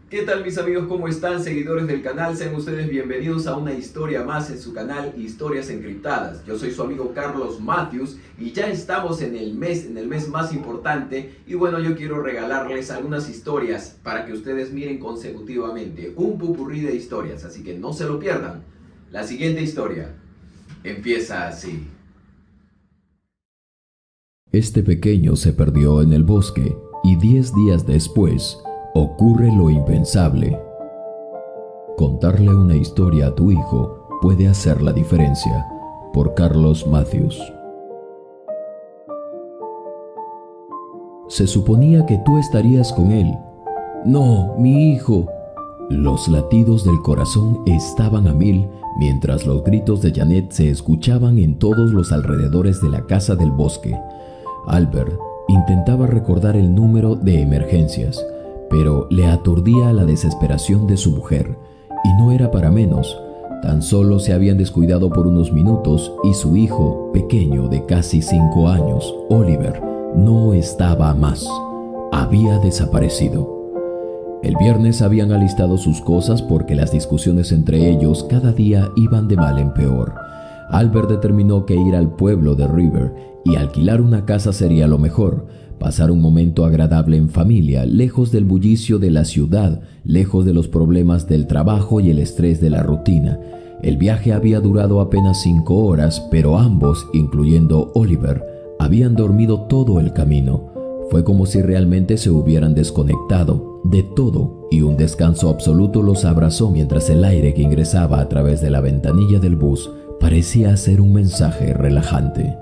¿Qué tal mis amigos? ¿Cómo están? Seguidores del canal, sean ustedes bienvenidos a una historia más en su canal Historias Encriptadas. Yo soy su amigo Carlos Matthews y ya estamos en el mes más importante y bueno, yo quiero regalarles algunas historias para que ustedes miren consecutivamente. Un popurrí de historias, así que no se lo pierdan. La siguiente historia empieza así. Este pequeño se perdió en el bosque y 10 días después ocurre lo impensable. Contarle una historia a tu hijo puede hacer la diferencia. Por Carlos Matthews. Se suponía que tú estarías con él. No, mi hijo. Los latidos del corazón estaban a 1000 mientras los gritos de Janet se escuchaban en todos los alrededores de la casa del bosque. Albert intentaba recordar el número de emergencias, pero le aturdía la desesperación de su mujer, y no era para menos. Tan solo se habían descuidado por unos minutos y su hijo, pequeño de casi 5 años, Oliver, no estaba más. Había desaparecido. El viernes habían alistado sus cosas porque las discusiones entre ellos cada día iban de mal en peor. Albert determinó que ir al pueblo de River y alquilar una casa sería lo mejor. Pasar un momento agradable en familia, lejos del bullicio de la ciudad, lejos de los problemas del trabajo y el estrés de la rutina. El viaje había durado apenas 5 horas, pero ambos, incluyendo Oliver, habían dormido todo el camino. Fue como si realmente se hubieran desconectado de todo y un descanso absoluto los abrazó mientras el aire que ingresaba a través de la ventanilla del bus parecía ser un mensaje relajante.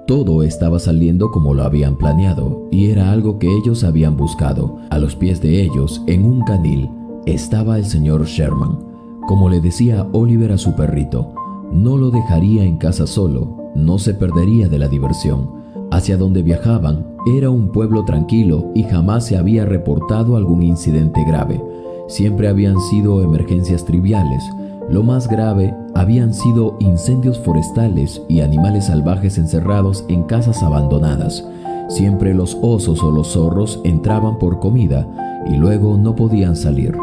Todo estaba saliendo como lo habían planeado y era algo que ellos habían buscado. A los pies de ellos, en un canil, estaba el señor Sherman. Como le decía Oliver a su perrito, no lo dejaría en casa solo, no se perdería de la diversión. Hacia donde viajaban era un pueblo tranquilo y jamás se había reportado algún incidente grave. Siempre habían sido emergencias triviales. Lo más grave habían sido incendios forestales y animales salvajes encerrados en casas abandonadas. Siempre los osos o los zorros entraban por comida y luego no podían salir.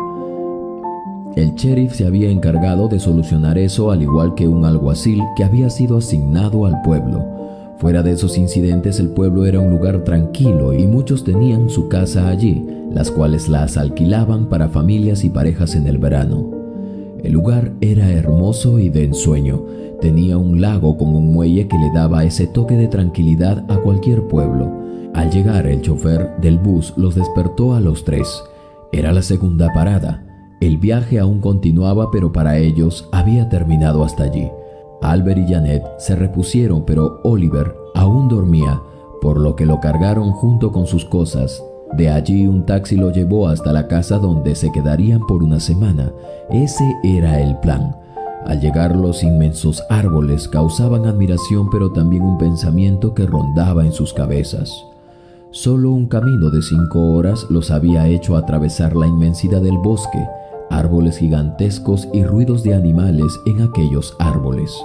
El sheriff se había encargado de solucionar eso, al igual que un alguacil que había sido asignado al pueblo. Fuera de esos incidentes, el pueblo era un lugar tranquilo y muchos tenían su casa allí, las cuales las alquilaban para familias y parejas en el verano. El lugar era hermoso y de ensueño. Tenía un lago con un muelle que le daba ese toque de tranquilidad a cualquier pueblo. Al llegar, el chofer del bus los despertó a los 3. Era la segunda parada. El viaje aún continuaba, pero para ellos había terminado hasta allí. Albert y Janet se repusieron, pero Oliver aún dormía, por lo que lo cargaron junto con sus cosas. De allí un taxi lo llevó hasta la casa donde se quedarían por una semana. Ese era el plan. Al llegar, los inmensos árboles causaban admiración, pero también un pensamiento que rondaba en sus cabezas. Solo un camino de 5 horas los había hecho atravesar la inmensidad del bosque, árboles gigantescos y ruidos de animales en aquellos árboles.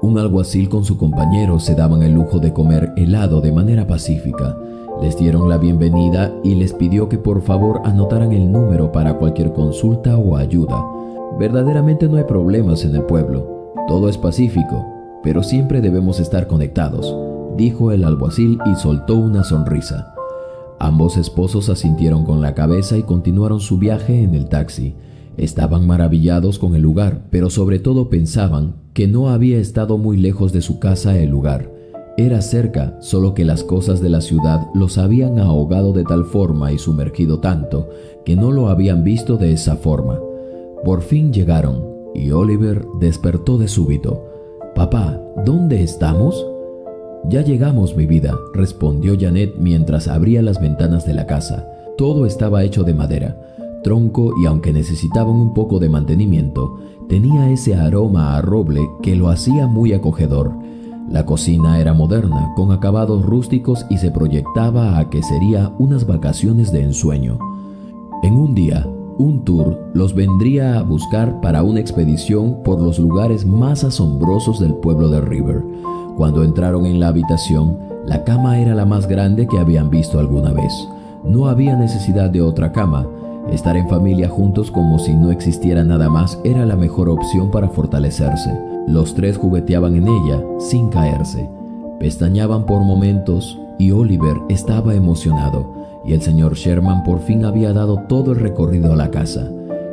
Un alguacil con su compañero se daban el lujo de comer helado de manera pacífica. Les dieron la bienvenida y les pidió que por favor anotaran el número para cualquier consulta o ayuda. Verdaderamente no hay problemas en el pueblo, todo es pacífico, pero siempre debemos estar conectados, dijo el alguacil y soltó una sonrisa. Ambos esposos asintieron con la cabeza y continuaron su viaje en el taxi. Estaban maravillados con el lugar, pero sobre todo pensaban que no había estado muy lejos de su casa el lugar. Era cerca, solo que las cosas de la ciudad los habían ahogado de tal forma y sumergido tanto que no lo habían visto de esa forma. Por fin llegaron y Oliver despertó de súbito. «Papá, ¿dónde estamos?» «Ya llegamos, mi vida», respondió Janet mientras abría las ventanas de la casa. Todo estaba hecho de madera, tronco y aunque necesitaban un poco de mantenimiento, tenía ese aroma a roble que lo hacía muy acogedor. La cocina era moderna, con acabados rústicos y se proyectaba a que sería unas vacaciones de ensueño. En un día, un tour los vendría a buscar para una expedición por los lugares más asombrosos del pueblo de River. Cuando entraron en la habitación, la cama era la más grande que habían visto alguna vez. No había necesidad de otra cama. Estar en familia juntos como si no existiera nada más era la mejor opción para fortalecerse. Los tres jugueteaban en ella sin caerse. Pestañeaban por momentos y Oliver estaba emocionado y el señor Sherman por fin había dado todo el recorrido a la casa.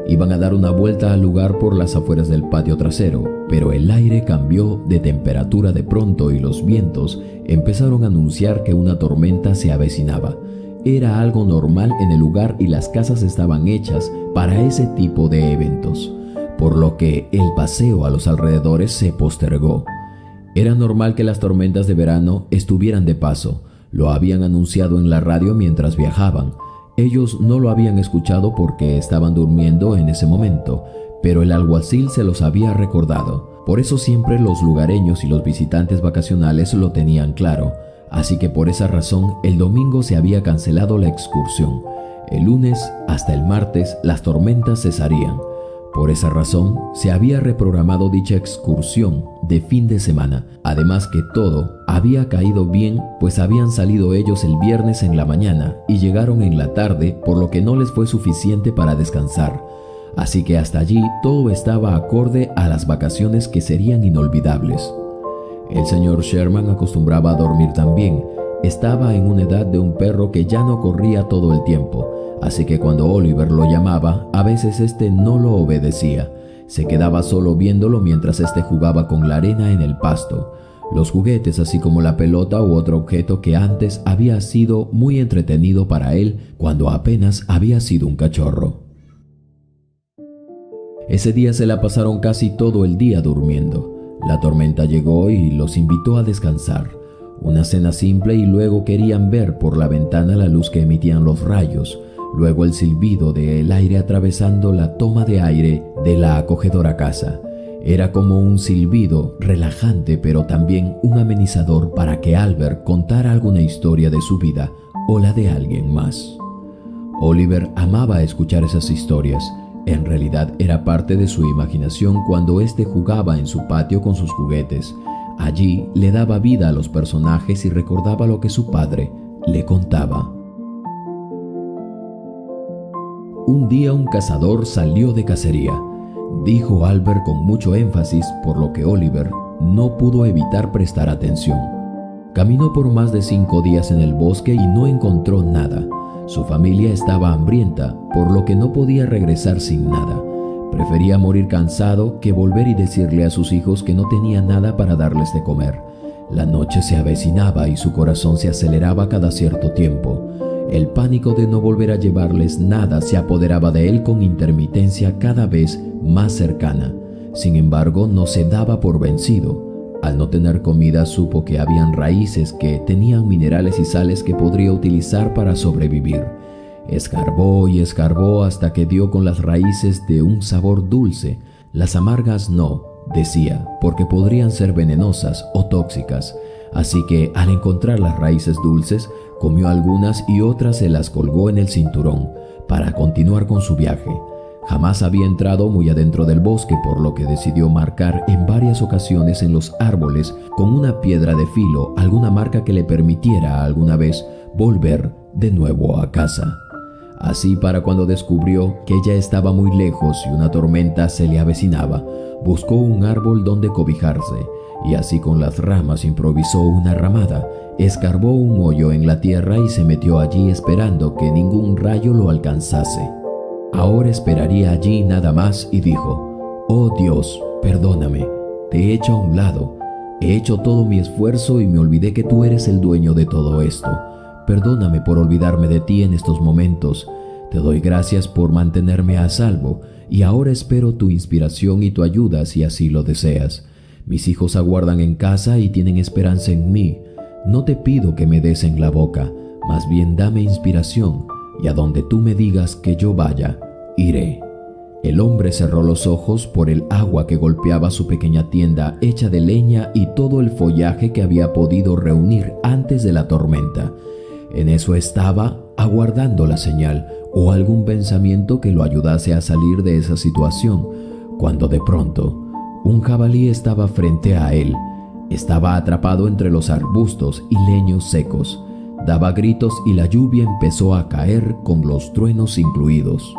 Iban a dar una vuelta al lugar por las afueras del patio trasero, pero el aire cambió de temperatura de pronto y los vientos empezaron a anunciar que una tormenta se avecinaba. Era algo normal en el lugar y las casas estaban hechas para ese tipo de eventos, por lo que el paseo a los alrededores se postergó. Era normal que las tormentas de verano estuvieran de paso. Lo habían anunciado en la radio mientras viajaban. Ellos no lo habían escuchado porque estaban durmiendo en ese momento, pero el alguacil se los había recordado. Por eso siempre los lugareños y los visitantes vacacionales lo tenían claro. Así que por esa razón el domingo se había cancelado la excursión. El lunes hasta el martes las tormentas cesarían. Por esa razón se había reprogramado dicha excursión de fin de semana. Además que todo había caído bien, pues habían salido ellos el viernes en la mañana y llegaron en la tarde, por lo que no les fue suficiente para descansar. Así que hasta allí todo estaba acorde a las vacaciones que serían inolvidables. El señor Sherman acostumbraba a dormir también. Estaba en una edad de un perro que ya no corría todo el tiempo. Así que cuando Oliver lo llamaba, a veces este no lo obedecía. Se quedaba solo viéndolo mientras este jugaba con la arena en el pasto. Los juguetes, así como la pelota u otro objeto que antes había sido muy entretenido para él cuando apenas había sido un cachorro. Ese día se la pasaron casi todo el día durmiendo. La tormenta llegó y los invitó a descansar. Una cena simple y luego querían ver por la ventana la luz que emitían los rayos. Luego el silbido del aire atravesando la toma de aire de la acogedora casa. Era como un silbido relajante, pero también un amenizador para que Albert contara alguna historia de su vida o la de alguien más. Oliver amaba escuchar esas historias. En realidad era parte de su imaginación cuando éste jugaba en su patio con sus juguetes. Allí le daba vida a los personajes y recordaba lo que su padre le contaba. Un día un cazador salió de cacería, dijo Albert con mucho énfasis, por lo que Oliver no pudo evitar prestar atención. Caminó por más de 5 días en el bosque y no encontró nada. Su familia estaba hambrienta, por lo que no podía regresar sin nada. Prefería morir cansado que volver y decirle a sus hijos que no tenía nada para darles de comer. La noche se avecinaba y su corazón se aceleraba cada cierto tiempo. El pánico de no volver a llevarles nada se apoderaba de él con intermitencia cada vez más cercana. Sin embargo, no se daba por vencido. Al no tener comida, supo que habían raíces que tenían minerales y sales que podría utilizar para sobrevivir. Escarbó y escarbó hasta que dio con las raíces de un sabor dulce. Las amargas no, decía, porque podrían ser venenosas o tóxicas. Así que al encontrar las raíces dulces, comió algunas y otras se las colgó en el cinturón para continuar con su viaje. Jamás había entrado muy adentro del bosque, por lo que decidió marcar en varias ocasiones en los árboles con una piedra de filo alguna marca que le permitiera alguna vez volver de nuevo a casa. Así, para cuando descubrió que ya estaba muy lejos y una tormenta se le avecinaba, buscó un árbol donde cobijarse y así con las ramas improvisó una ramada, escarbó un hoyo en la tierra y se metió allí esperando que ningún rayo lo alcanzase. Ahora esperaría allí nada más y dijo: «Oh Dios, perdóname, te he hecho a un lado, he hecho todo mi esfuerzo y me olvidé que tú eres el dueño de todo esto. Perdóname por olvidarme de ti en estos momentos. Te doy gracias por mantenerme a salvo y ahora espero tu inspiración y tu ayuda si así lo deseas. Mis hijos aguardan en casa y tienen esperanza en mí. No te pido que me des en la boca, más bien dame inspiración y a donde tú me digas que yo vaya, iré». El hombre cerró los ojos por el agua que golpeaba su pequeña tienda hecha de leña y todo el follaje que había podido reunir antes de la tormenta. En eso estaba, aguardando la señal o algún pensamiento que lo ayudase a salir de esa situación, cuando de pronto un jabalí estaba frente a él. Estaba atrapado entre los arbustos y leños secos. Daba gritos y la lluvia empezó a caer con los truenos incluidos.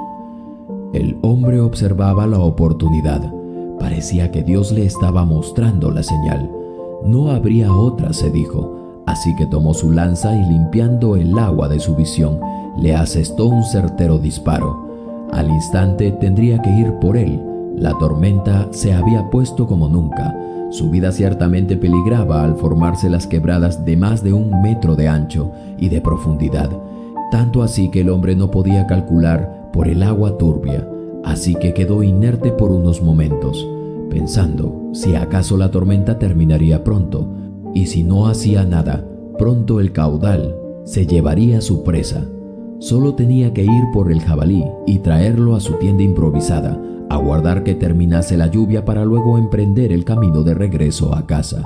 El hombre observaba la oportunidad. Parecía que Dios le estaba mostrando la señal. No habría otra, se dijo, así que tomó su lanza y, limpiando el agua de su visión, le asestó un certero disparo. Al instante tendría que ir por él. La tormenta se había puesto como nunca. Su vida ciertamente peligraba al formarse las quebradas de más de 1 metro de ancho y de profundidad, tanto así que el hombre no podía calcular por el agua turbia, así que quedó inerte por unos momentos, pensando si acaso la tormenta terminaría pronto, y si no hacía nada, pronto el caudal se llevaría su presa. Solo tenía que ir por el jabalí y traerlo a su tienda improvisada, aguardar que terminase la lluvia para luego emprender el camino de regreso a casa.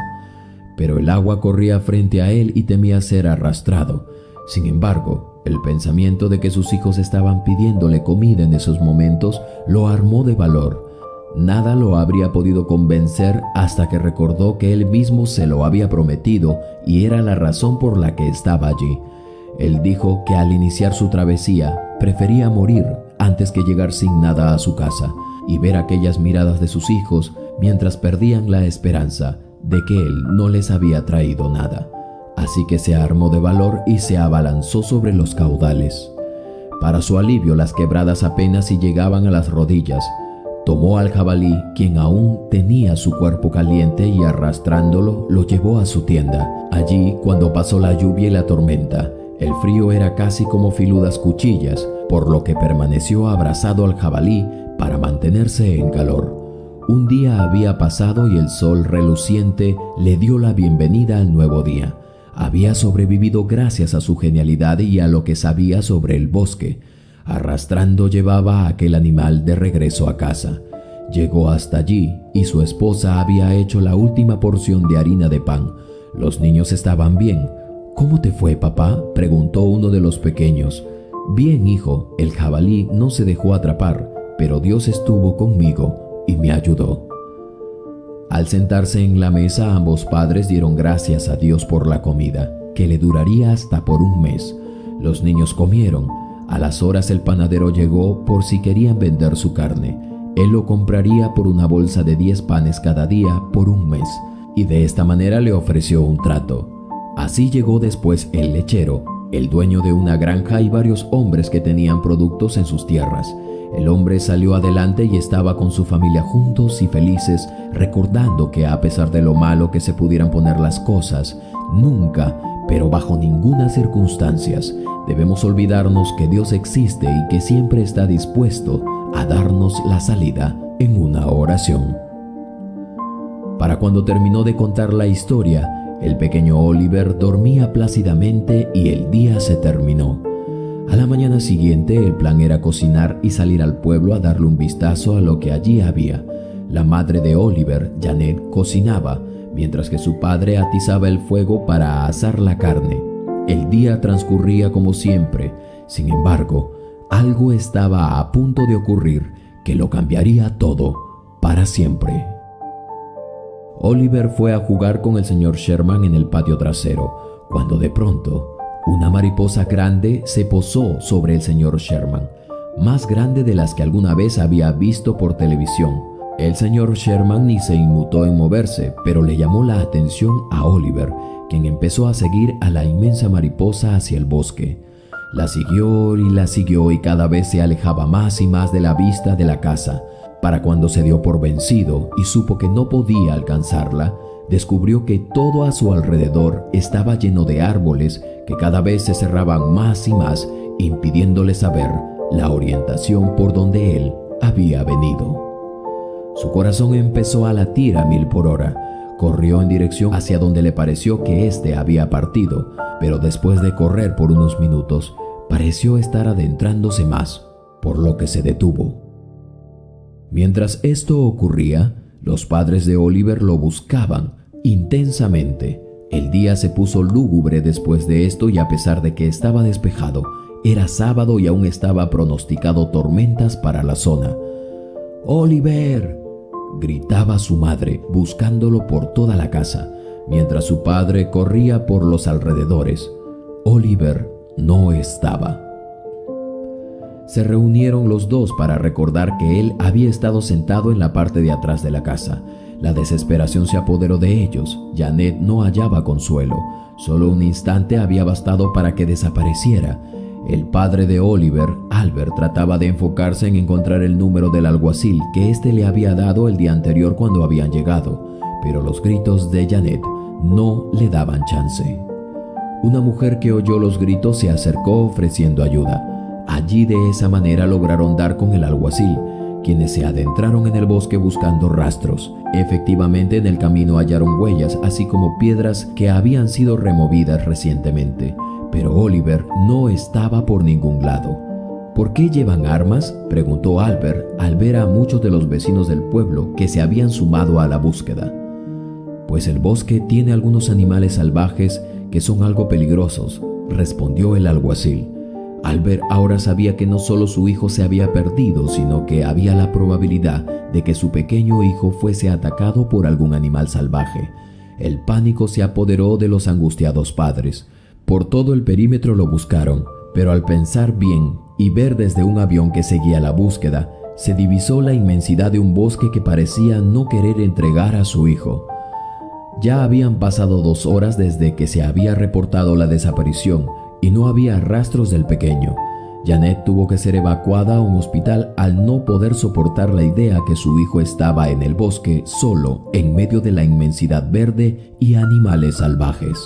Pero el agua corría frente a él y temía ser arrastrado. Sin embargo, el pensamiento de que sus hijos estaban pidiéndole comida en esos momentos lo armó de valor. Nada lo habría podido convencer hasta que recordó que él mismo se lo había prometido y era la razón por la que estaba allí. Él dijo que al iniciar su travesía prefería morir antes que llegar sin nada a su casa y ver aquellas miradas de sus hijos mientras perdían la esperanza de que él no les había traído nada. Así que se armó de valor y se abalanzó sobre los caudales. Para su alivio, las quebradas apenas si llegaban a las rodillas. Tomó al jabalí, quien aún tenía su cuerpo caliente, y arrastrándolo lo llevó a su tienda. Allí, cuando pasó la lluvia y la tormenta, el frío era casi como filudas cuchillas, por lo que permaneció abrazado al jabalí para mantenerse en calor. Un día había pasado y el sol reluciente le dio la bienvenida al nuevo día. Había sobrevivido gracias a su genialidad y a lo que sabía sobre el bosque. Arrastrando llevaba a aquel animal de regreso a casa. Llegó hasta allí y su esposa había hecho la última porción de harina de pan. Los niños estaban bien. «¿Cómo te fue, papá?», preguntó uno de los pequeños. «Bien, hijo, el jabalí no se dejó atrapar, pero Dios estuvo conmigo y me ayudó». Al sentarse en la mesa, ambos padres dieron gracias a Dios por la comida, que le duraría hasta por 1 mes. Los niños comieron. A las horas el panadero llegó por si querían vender su carne. Él lo compraría por una bolsa de 10 panes cada día por 1 mes, y de esta manera le ofreció un trato. Así llegó después el lechero, el dueño de una granja, y varios hombres que tenían productos en sus tierras. El hombre salió adelante y estaba con su familia juntos y felices, recordando que a pesar de lo malo que se pudieran poner las cosas, nunca, pero bajo ninguna circunstancia, debemos olvidarnos que Dios existe y que siempre está dispuesto a darnos la salida en una oración. Para cuando terminó de contar la historia, el pequeño Oliver dormía plácidamente y el día se terminó. A la mañana siguiente, el plan era cocinar y salir al pueblo a darle un vistazo a lo que allí había. La madre de Oliver, Janet, cocinaba, mientras que su padre atizaba el fuego para asar la carne. El día transcurría como siempre. Sin embargo, algo estaba a punto de ocurrir que lo cambiaría todo para siempre. Oliver fue a jugar con el señor Sherman en el patio trasero, cuando de pronto una mariposa grande se posó sobre el señor Sherman, más grande de las que alguna vez había visto por televisión. El señor Sherman ni se inmutó en moverse, pero le llamó la atención a Oliver, quien empezó a seguir a la inmensa mariposa hacia el bosque. La siguió y cada vez se alejaba más y más de la vista de la casa. Para cuando se dio por vencido y supo que no podía alcanzarla, descubrió que todo a su alrededor estaba lleno de árboles que cada vez se cerraban más y más, impidiéndole saber la orientación por donde él había venido. Su corazón empezó a latir a 1000 por hora. Corrió en dirección hacia donde le pareció que éste había partido, pero después de correr por unos minutos, pareció estar adentrándose más, por lo que se detuvo. Mientras esto ocurría, los padres de Oliver lo buscaban intensamente. El día se puso lúgubre después de esto y a pesar de que estaba despejado, era sábado y aún estaba pronosticado tormentas para la zona. «¡Oliver!», gritaba su madre buscándolo por toda la casa, mientras su padre corría por los alrededores. Oliver no estaba. Se reunieron los dos para recordar que él había estado sentado en la parte de atrás de la casa. La desesperación se apoderó de ellos. Janet no hallaba consuelo. Solo un instante había bastado para que desapareciera. El padre de Oliver, Albert, trataba de enfocarse en encontrar el número del alguacil que éste le había dado el día anterior cuando habían llegado, pero los gritos de Janet no le daban chance. Una mujer que oyó los gritos se acercó ofreciendo ayuda. Allí de esa manera lograron dar con el alguacil, quienes se adentraron en el bosque buscando rastros. Efectivamente, en el camino hallaron huellas, así como piedras que habían sido removidas recientemente. Pero Oliver no estaba por ningún lado. ¿Por qué llevan armas?, preguntó Albert al ver a muchos de los vecinos del pueblo que se habían sumado a la búsqueda. Pues el bosque tiene algunos animales salvajes que son algo peligrosos, respondió el alguacil. Albert ahora sabía que no solo su hijo se había perdido, sino que había la probabilidad de que su pequeño hijo fuese atacado por algún animal salvaje. El pánico se apoderó de los angustiados padres. Por todo el perímetro lo buscaron, pero al pensar bien y ver desde un avión que seguía la búsqueda, se divisó la inmensidad de un bosque que parecía no querer entregar a su hijo. Ya habían pasado 2 horas desde que se había reportado la desaparición y no había rastros del pequeño. Janet tuvo que ser evacuada a un hospital al no poder soportar la idea que su hijo estaba en el bosque solo en medio de la inmensidad verde y animales salvajes.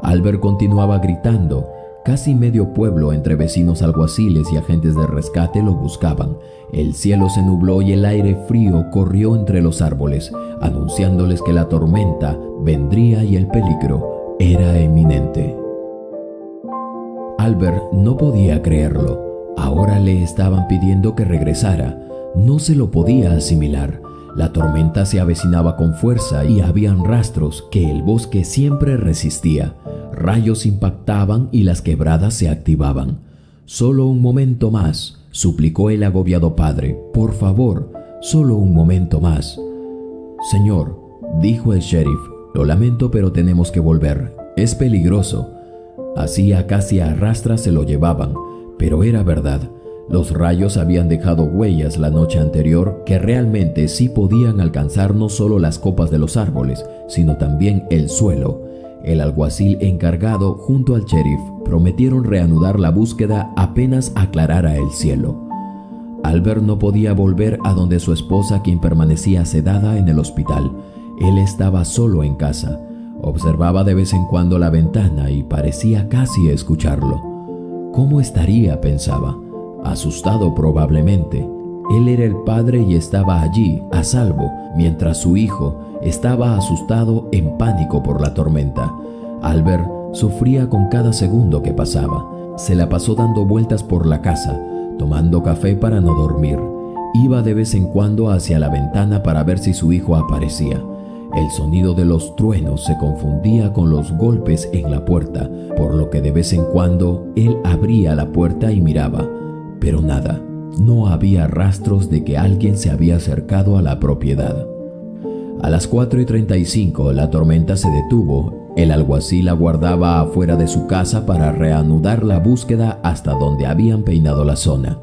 Albert continuaba gritando. Casi medio pueblo, entre vecinos alguaciles y agentes de rescate, lo buscaban. El cielo se nubló y el aire frío corrió entre los árboles, anunciándoles que la tormenta vendría y el peligro era inminente. Albert no podía creerlo. Ahora le estaban pidiendo que regresara. No se lo podía asimilar. La tormenta se avecinaba con fuerza y habían rastros que el bosque siempre resistía. Rayos impactaban y las quebradas se activaban. «Solo un momento más», suplicó el agobiado padre. «Por favor, solo un momento más». «Señor», dijo el sheriff, «lo lamento, pero tenemos que volver. Es peligroso». Hacía casi a rastras se lo llevaban, pero era verdad. Los rayos habían dejado huellas la noche anterior que realmente sí podían alcanzar no solo las copas de los árboles, sino también el suelo. El alguacil encargado junto al sheriff prometieron reanudar la búsqueda apenas aclarara el cielo. Albert no podía volver a donde su esposa, quien permanecía sedada en el hospital. Él estaba solo en casa. Observaba de vez en cuando la ventana y parecía casi escucharlo. ¿Cómo estaría?, pensaba. Asustado probablemente. Él era el padre y estaba allí, a salvo, mientras su hijo estaba asustado, en pánico por la tormenta. Albert sufría con cada segundo que pasaba. Se la pasó dando vueltas por la casa, tomando café para no dormir. Iba de vez en cuando hacia la ventana para ver si su hijo aparecía. El sonido de los truenos se confundía con los golpes en la puerta, por lo que de vez en cuando él abría la puerta y miraba. Pero nada, no había rastros de que alguien se había acercado a la propiedad. A las 4:35 la tormenta se detuvo. El alguacil aguardaba afuera de su casa para reanudar la búsqueda hasta donde habían peinado la zona.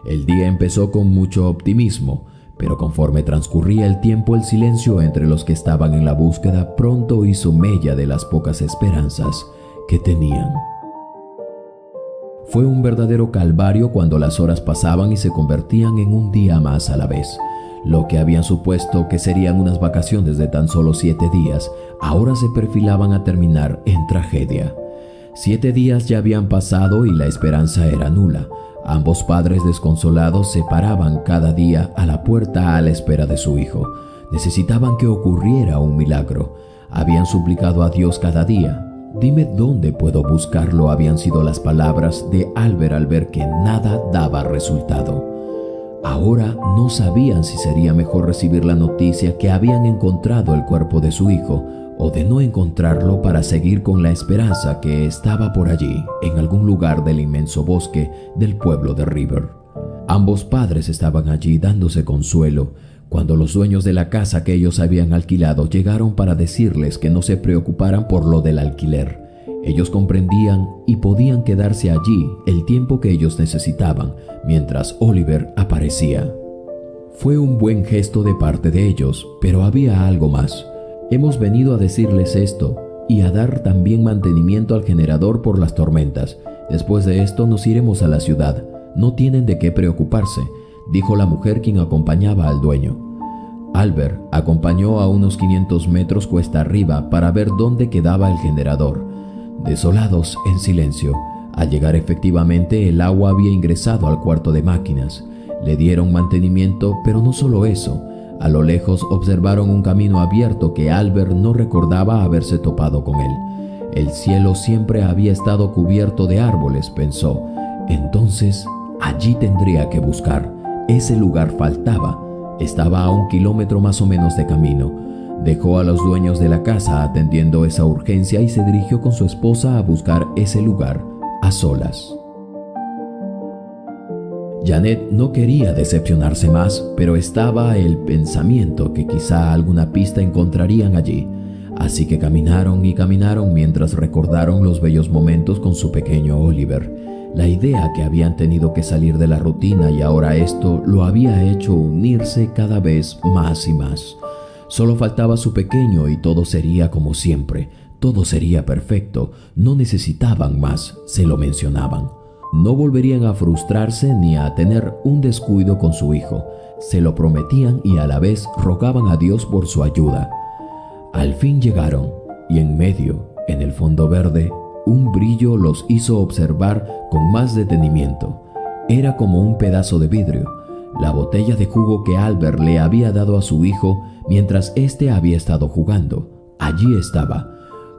El día empezó con mucho optimismo, pero conforme transcurría el tiempo, el silencio entre los que estaban en la búsqueda pronto hizo mella de las pocas esperanzas que tenían. Fue un verdadero calvario cuando las horas pasaban y se convertían en un día más a la vez. Lo que habían supuesto que serían unas vacaciones de tan solo 7 días, ahora se perfilaban a terminar en tragedia. 7 días ya habían pasado y la esperanza era nula. Ambos padres desconsolados se paraban cada día a la puerta a la espera de su hijo. Necesitaban que ocurriera un milagro. Habían suplicado a Dios cada día. «Dime dónde puedo buscarlo», habían sido las palabras de Albert al ver que nada daba resultado. Ahora no sabían si sería mejor recibir la noticia que habían encontrado el cuerpo de su hijo o de no encontrarlo para seguir con la esperanza que estaba por allí, en algún lugar del inmenso bosque del pueblo de River. Ambos padres estaban allí dándose consuelo cuando los dueños de la casa que ellos habían alquilado llegaron para decirles que no se preocuparan por lo del alquiler. Ellos comprendían y podían quedarse allí el tiempo que ellos necesitaban mientras Oliver aparecía. Fue un buen gesto de parte de ellos, pero había algo más. Hemos venido a decirles esto y a dar también mantenimiento al generador por las tormentas. Después de esto nos iremos a la ciudad. No tienen de qué preocuparse, dijo la mujer quien acompañaba al dueño. Albert acompañó a unos 500 metros cuesta arriba para ver dónde quedaba el generador. Desolados, en silencio, al llegar efectivamente el agua había ingresado al cuarto de máquinas. Le dieron mantenimiento, pero no solo eso. A lo lejos observaron un camino abierto que Albert no recordaba haberse topado con él. El cielo siempre había estado cubierto de árboles, pensó. Entonces, allí tendría que buscar. Ese lugar faltaba. Estaba a 1 kilómetro más o menos de camino. Dejó a los dueños de la casa atendiendo esa urgencia y se dirigió con su esposa a buscar ese lugar, a solas. Janet no quería decepcionarse más, pero estaba el pensamiento que quizá alguna pista encontrarían allí. Así que caminaron y caminaron mientras recordaron los bellos momentos con su pequeño Oliver. La idea que habían tenido que salir de la rutina y ahora esto lo había hecho unirse cada vez más y más. Solo faltaba su pequeño y todo sería como siempre. Todo sería perfecto. No necesitaban más, se lo mencionaban. No volverían a frustrarse ni a tener un descuido con su hijo. Se lo prometían y a la vez rogaban a Dios por su ayuda. Al fin llegaron y en medio, en el fondo verde, un brillo los hizo observar con más detenimiento. Era como un pedazo de vidrio, la botella de jugo que Albert le había dado a su hijo mientras éste había estado jugando. Allí estaba.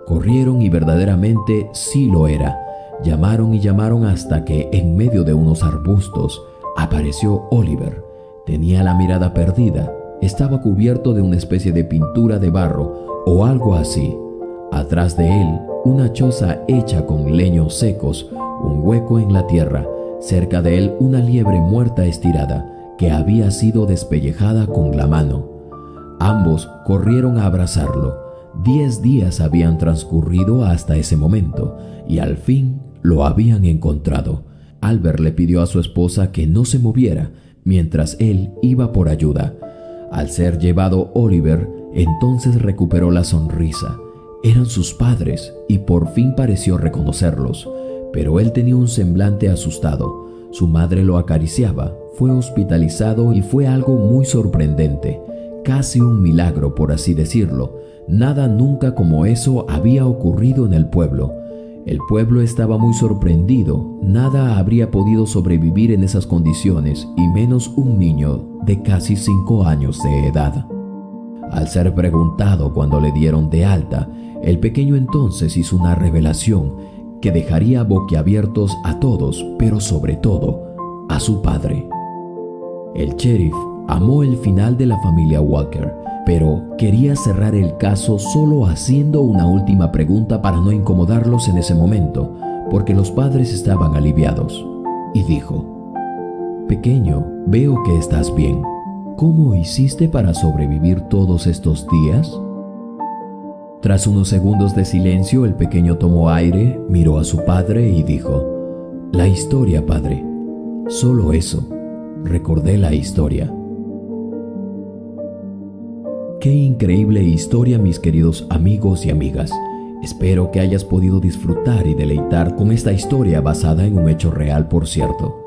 Corrieron y verdaderamente sí lo era. Llamaron y llamaron hasta que en medio de unos arbustos apareció Oliver. Tenía la mirada perdida. Estaba cubierto de una especie de pintura de barro o algo así. Atrás de él, una choza hecha con leños secos, un hueco en la tierra. Cerca de él, una liebre muerta estirada que había sido despellejada con la mano. Ambos corrieron a abrazarlo. 10 días habían transcurrido hasta ese momento y al fin lo habían encontrado. Albert le pidió a su esposa que no se moviera mientras él iba por ayuda. Al ser llevado Oliver, entonces recuperó la sonrisa. Eran sus padres y por fin pareció reconocerlos, pero él tenía un semblante asustado. Su madre lo acariciaba, fue hospitalizado y fue algo muy sorprendente, casi un milagro por así decirlo. Nada nunca como eso había ocurrido en el pueblo. El pueblo estaba muy sorprendido, nada habría podido sobrevivir en esas condiciones y menos un niño de casi 5 años de edad. Al ser preguntado cuando le dieron de alta, el pequeño entonces hizo una revelación que dejaría boquiabiertos a todos, pero sobre todo a su padre. El sheriff amó el final de la familia Walker, pero quería cerrar el caso solo haciendo una última pregunta para no incomodarlos en ese momento, porque los padres estaban aliviados. Y dijo: «Pequeño, veo que estás bien. ¿Cómo hiciste para sobrevivir todos estos días?». Tras unos segundos de silencio, el pequeño tomó aire, miró a su padre y dijo: «La historia, padre. Solo eso. Recordé la historia». Qué increíble historia, mis queridos amigos y amigas. Espero que hayas podido disfrutar y deleitar con esta historia basada en un hecho real, por cierto.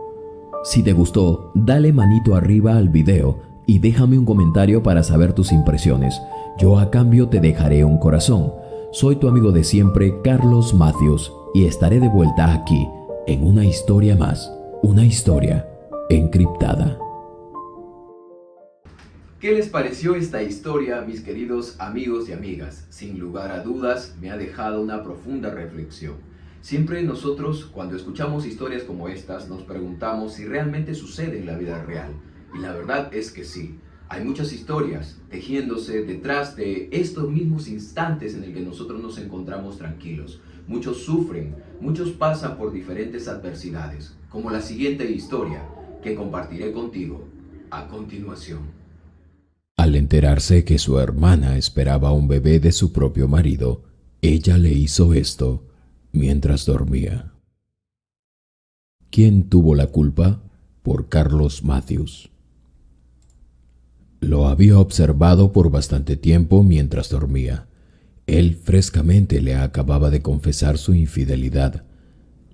Si te gustó, dale manito arriba al video y déjame un comentario para saber tus impresiones. Yo a cambio te dejaré un corazón. Soy tu amigo de siempre, Carlos Matthews, y estaré de vuelta aquí en una historia más, una historia encriptada. ¿Qué les pareció esta historia, mis queridos amigos y amigas? Sin lugar a dudas, me ha dejado una profunda reflexión. Siempre nosotros, cuando escuchamos historias como estas, nos preguntamos si realmente sucede en la vida real. Y la verdad es que sí. Hay muchas historias tejiéndose detrás de estos mismos instantes en el que nosotros nos encontramos tranquilos. Muchos sufren, muchos pasan por diferentes adversidades, como la siguiente historia que compartiré contigo a continuación. Al enterarse que su hermana esperaba un bebé de su propio marido, ella le hizo esto. mientras dormía. ¿Quién tuvo la culpa? Por Carlos Matthews. Lo había observado por bastante tiempo mientras dormía. Él frescamente le acababa de confesar su infidelidad.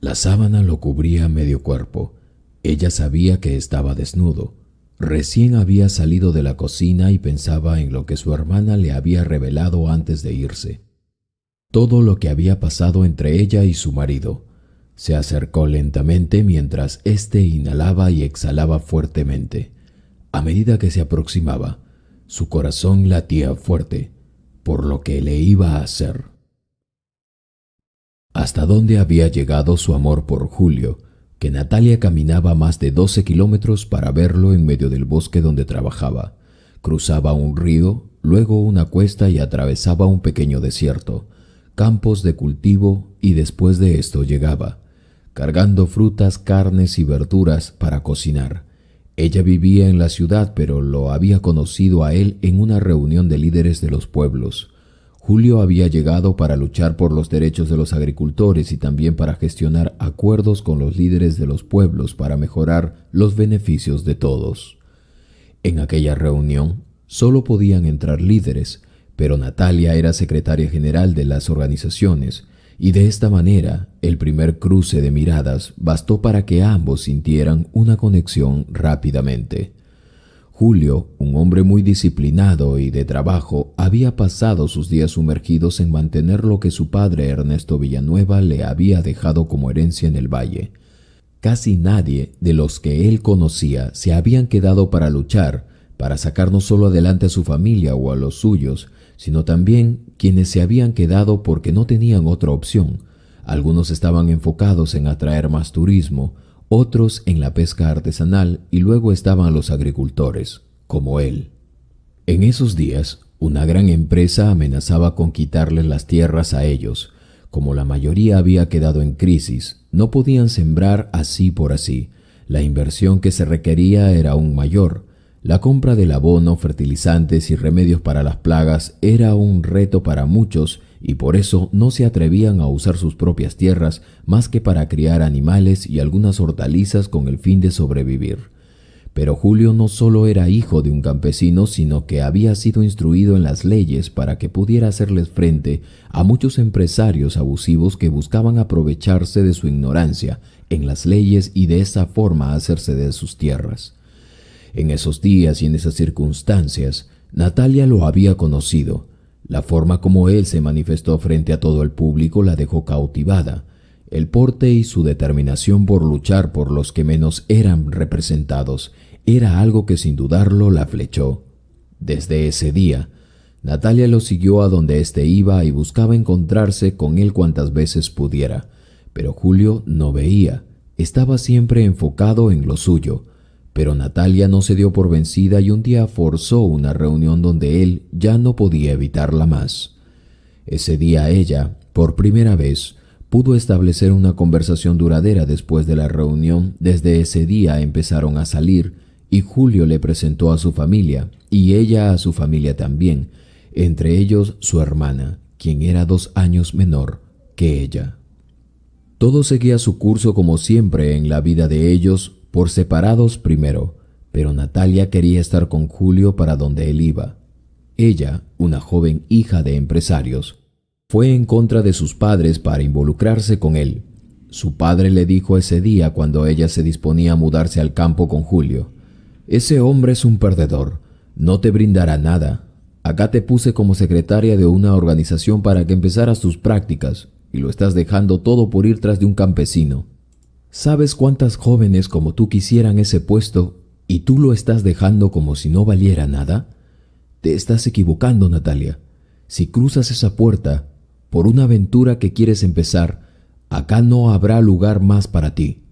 La sábana lo cubría medio cuerpo. Ella sabía que estaba desnudo. Recién había salido de la cocina y pensaba en lo que su hermana le había revelado antes de irse. Todo lo que había pasado entre ella y su marido. Se acercó lentamente mientras éste inhalaba y exhalaba fuertemente. A medida que se aproximaba, su corazón latía fuerte por lo que le iba a hacer. Hasta dónde había llegado su amor por Julio, que Natalia caminaba más de 12 kilómetros para verlo en medio del bosque donde trabajaba. Cruzaba un río, luego una cuesta y atravesaba un pequeño desierto, campos de cultivo, y después de esto llegaba, cargando frutas, carnes y verduras para cocinar. Ella vivía en la ciudad, pero lo había conocido a él en una reunión de líderes de los pueblos. Julio había llegado para luchar por los derechos de los agricultores y también para gestionar acuerdos con los líderes de los pueblos para mejorar los beneficios de todos. En aquella reunión solo podían entrar líderes, pero Natalia era secretaria general de las organizaciones, y de esta manera el primer cruce de miradas bastó para que ambos sintieran una conexión rápidamente. Julio, un hombre muy disciplinado y de trabajo, había pasado sus días sumergidos en mantener lo que su padre Ernesto Villanueva le había dejado como herencia en el valle. Casi nadie de los que él conocía se habían quedado para luchar, para sacar no solo adelante a su familia o a los suyos, sino también quienes se habían quedado porque no tenían otra opción. Algunos estaban enfocados en atraer más turismo, otros en la pesca artesanal, y luego estaban los agricultores, como él. En esos días, una gran empresa amenazaba con quitarles las tierras a ellos. Como la mayoría había quedado en crisis, no podían sembrar así por así. La inversión que se requería era aún mayor. La compra del abono, fertilizantes y remedios para las plagas era un reto para muchos, y por eso no se atrevían a usar sus propias tierras más que para criar animales y algunas hortalizas con el fin de sobrevivir. Pero Julio no solo era hijo de un campesino, sino que había sido instruido en las leyes para que pudiera hacerles frente a muchos empresarios abusivos que buscaban aprovecharse de su ignorancia en las leyes y de esa forma hacerse de sus tierras. En esos días y en esas circunstancias, Natalia lo había conocido. La forma como él se manifestó frente a todo el público la dejó cautivada. El porte y su determinación por luchar por los que menos eran representados era algo que sin dudarlo la flechó. Desde ese día, Natalia lo siguió a donde éste iba y buscaba encontrarse con él cuantas veces pudiera. Pero Julio no veía, estaba siempre enfocado en lo suyo. Pero Natalia no se dio por vencida y un día forzó una reunión donde él ya no podía evitarla más. Ese día ella, por primera vez, pudo establecer una conversación duradera después de la reunión. Desde ese día empezaron a salir y Julio le presentó a su familia y ella a su familia también, entre ellos su hermana, quien era 2 años menor que ella. Todo seguía su curso como siempre en la vida de ellos, por separados primero, pero Natalia quería estar con Julio para donde él iba. Ella, una joven hija de empresarios, fue en contra de sus padres para involucrarse con él. Su padre le dijo ese día cuando ella se disponía a mudarse al campo con Julio: «Ese hombre es un perdedor, no te brindará nada. Acá te puse como secretaria de una organización para que empezaras tus prácticas y lo estás dejando todo por ir tras de un campesino. ¿Sabes cuántas jóvenes como tú quisieran ese puesto y tú lo estás dejando como si no valiera nada? Te estás equivocando, Natalia. Si cruzas esa puerta por una aventura que quieres empezar, acá no habrá lugar más para ti».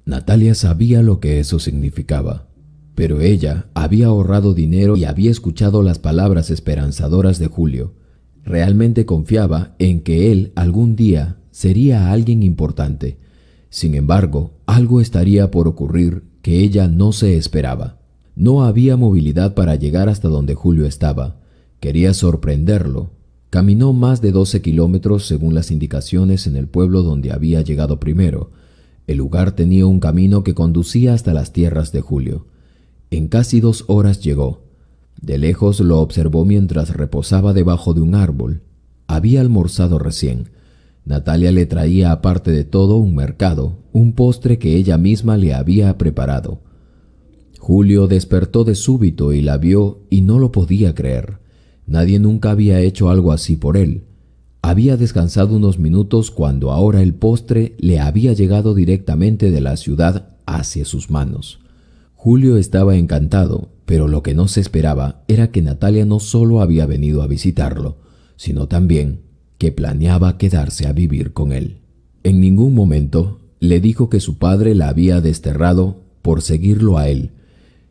Natalia sabía lo que eso significaba, pero ella había ahorrado dinero y había escuchado las palabras esperanzadoras de Julio. Realmente confiaba en que él algún día sería alguien importante. Sin embargo, algo estaría por ocurrir que ella no se esperaba. No había movilidad para llegar hasta donde Julio estaba. Quería sorprenderlo. Caminó más de 12 kilómetros según las indicaciones en el pueblo donde había llegado primero. El lugar tenía un camino que conducía hasta las tierras de Julio. En casi 2 horas llegó. De lejos lo observó mientras reposaba debajo de un árbol. Había almorzado recién. Natalia le traía, aparte de todo, un mercado, un postre que ella misma le había preparado. Julio despertó de súbito y la vio y no lo podía creer. Nadie nunca había hecho algo así por él. Había descansado unos minutos cuando ahora el postre le había llegado directamente de la ciudad hacia sus manos. Julio estaba encantado, pero lo que no se esperaba era que Natalia no solo había venido a visitarlo, sino también que planeaba quedarse a vivir con él. En ningún momento le dijo que su padre la había desterrado por seguirlo a él.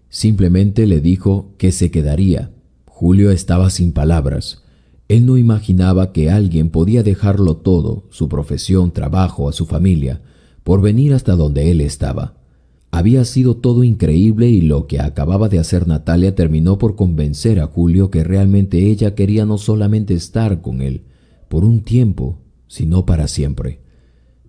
Simplemente le dijo que se quedaría. Julio estaba sin palabras. Él no imaginaba que alguien podía dejarlo todo, su profesión, trabajo, a su familia, por venir hasta donde él estaba. Había sido todo increíble y lo que acababa de hacer Natalia terminó por convencer a Julio que realmente ella quería no solamente estar con él por un tiempo, sino para siempre.